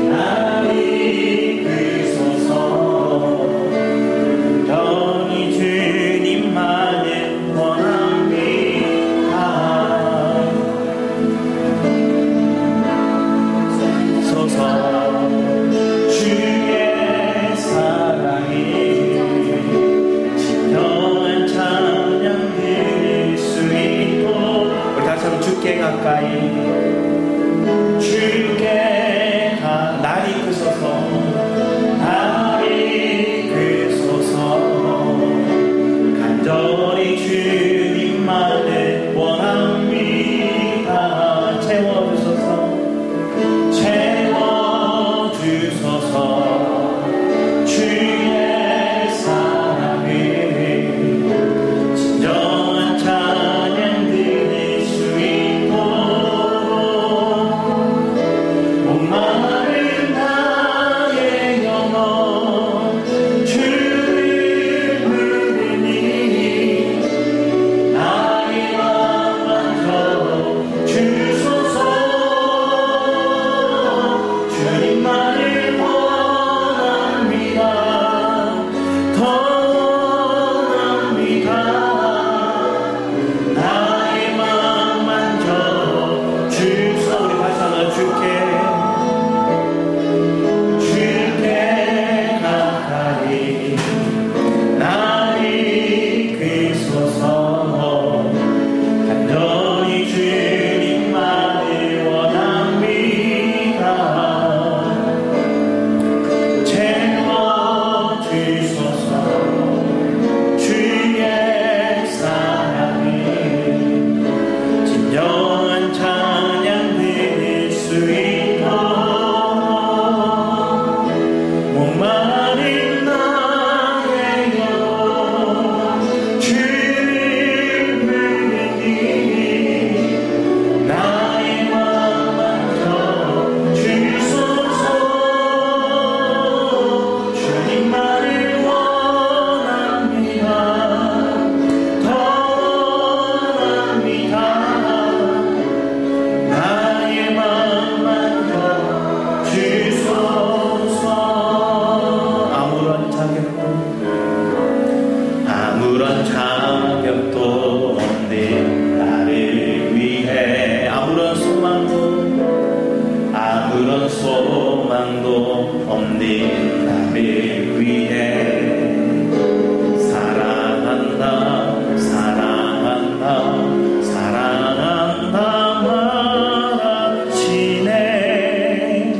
S1: 나를 이끄소서. 영원히 주님만을 원합니다. 소서 주의 사랑이 가까이 주께 날 이끄소서 날 이끄소서 간절히 주님만을 원합니다. 채워주소서 주의 사랑을 진정한 찬양 드릴 수 있도록 목마른 나의 영혼 주를 부르니 나의 맘 만져 주소서 주님만을 나의 맘 만져 주소서. 우리 다시 한번 주께 가까이 날 이끄소서 간절히 주님만을 원합니다. 채워주소서 주의 사랑을 진정한 찬양 드릴 수 있도록 목마른 나의 영혼 주를 부르니 나의 맘 만져 주소서 주님만을 원합니다. 더 원합니다. 나의 맘 만져 주소서. 아무런 자격도 없는 나를 위해 아무런 소망도 없는 나를 위해 사랑한다 말하시네.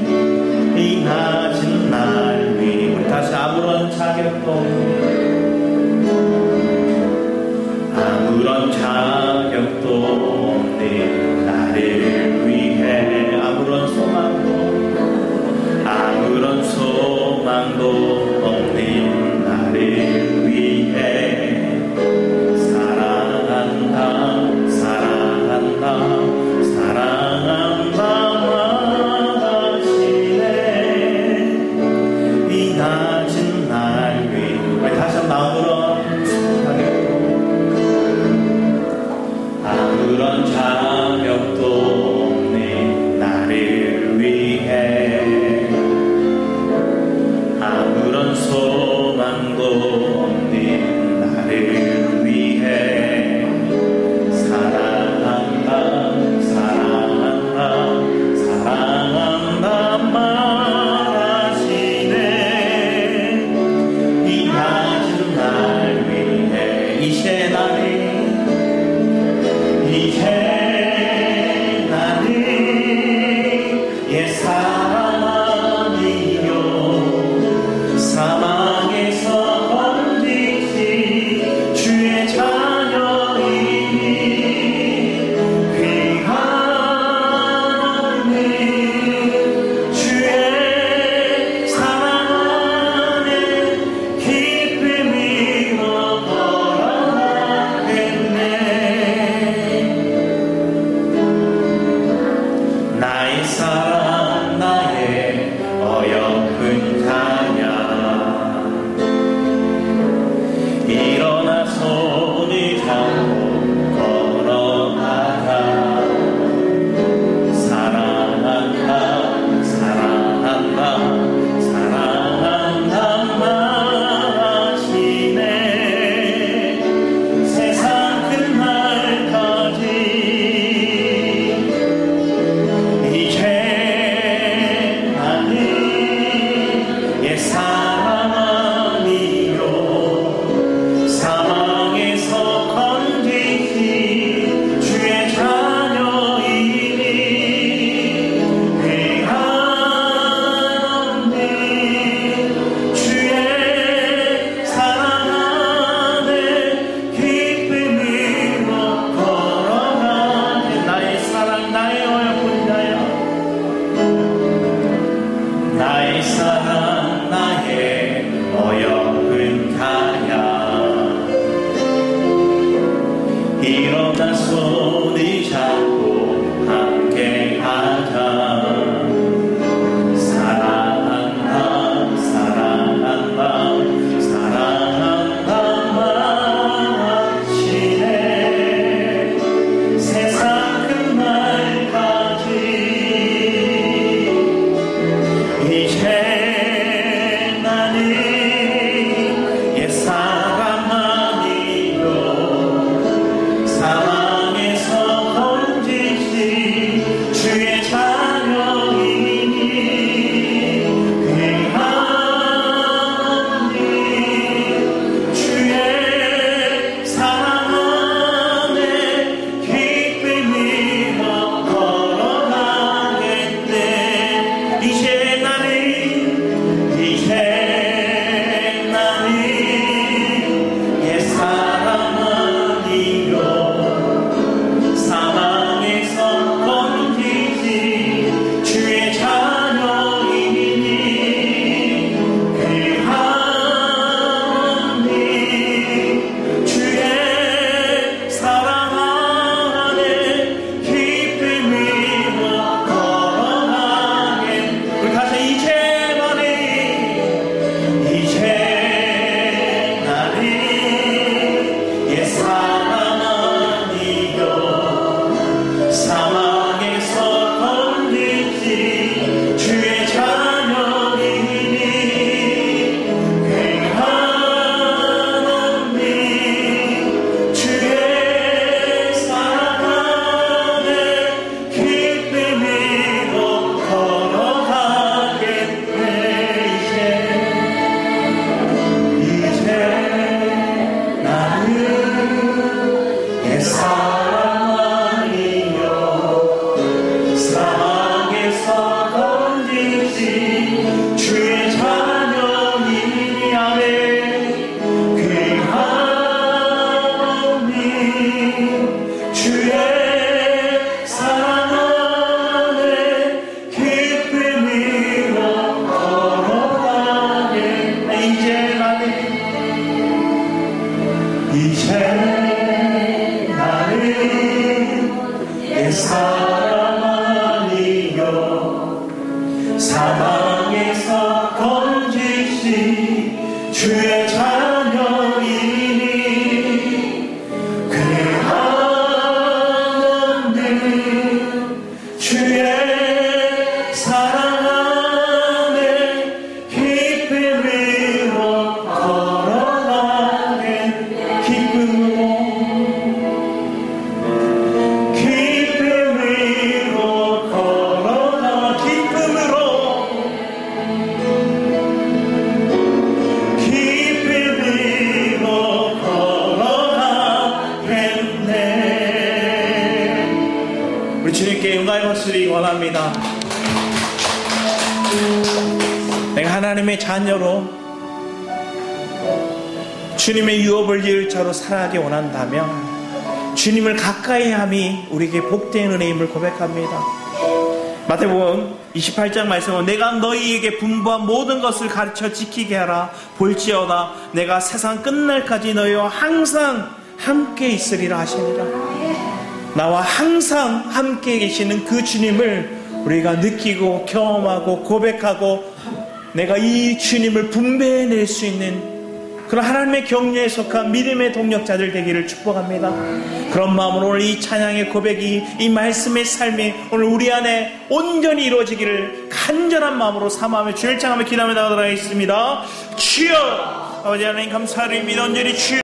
S1: 이 낮은 날 위해 우리 다시 아무런 자격도 없는 나를 위해 아무런 소망도 없는 나를 위해 사랑한다 말하시네. 이 낮은 날 위해 다시 한번 아무런 자격도 없는 나를 위해 아무런 소망도 없는 나를 위해 사랑한다 말하시네. 이 낮은 날 위해 이제 일어나 손이 잡고 함께 하자. 사랑한다 사랑한다 사랑한다 마치네 세상 끝날까지 이제 나는 옛사람 아니요 사망에서 건지신 주의 자녀이니 그 하나님 주의 사랑 안에 기쁨으로 걸어가겠네. 이제 나는 옛사람 아니요 사망에서 건지신 주의 자녀이니 그 하나님 주의 사랑 안에 기쁨으로 걸어가겠네. 우리 가서 이제 나는 옛사람 아니요 사망에서 건지신 주의 자녀이니 그 하나님 주의 사랑 안에 기쁨으로 걸어가겠네. 이제 나는 옛사람 아니요 사망에서 건지신 주의 자녀이니 아멘. 그 하나님 주의 사랑 안에 기쁨으로 걸어가겠네. 이제 나는 옛사람 아니요 사망에서 건지신 주의 자녀이니 그 하나님 주의 사랑 안에 기쁨으로 걸어가겠네. 기쁨으로 걸어가 기쁨으로 걸어가겠네. 우리 주님께 영광의 박수를 원합니다. 내가 하나님의 자녀로 주님의 유업을 이을 자로 살아가기 원한다면 주님을 가까이 함이 우리에게 복된 은혜임을 고백합니다. 마태복음 28장 말씀은 내가 너희에게 분부한 모든 것을 가르쳐 지키게 하라. 볼지어다 내가 세상 끝날까지 너희와 항상 함께 있으리라 하시니라. 나와 항상 함께 계시는 그 주님을 우리가 느끼고 경험하고 고백하고 내가 이 주님을 분배해낼 수 있는 그런 하나님의 격려에 속한 믿음의 동력자들 되기를 축복합니다. 그런 마음으로 오늘 이 찬양의 고백이 이 말씀의 삶이 오늘 우리 안에 온전히 이루어지기를 간절한 마음으로 사모하며 주를 찬양하며 기도하며 나가도록 하겠습니다. 주여 아버지 하나님 감사드립니다. 온전히 주여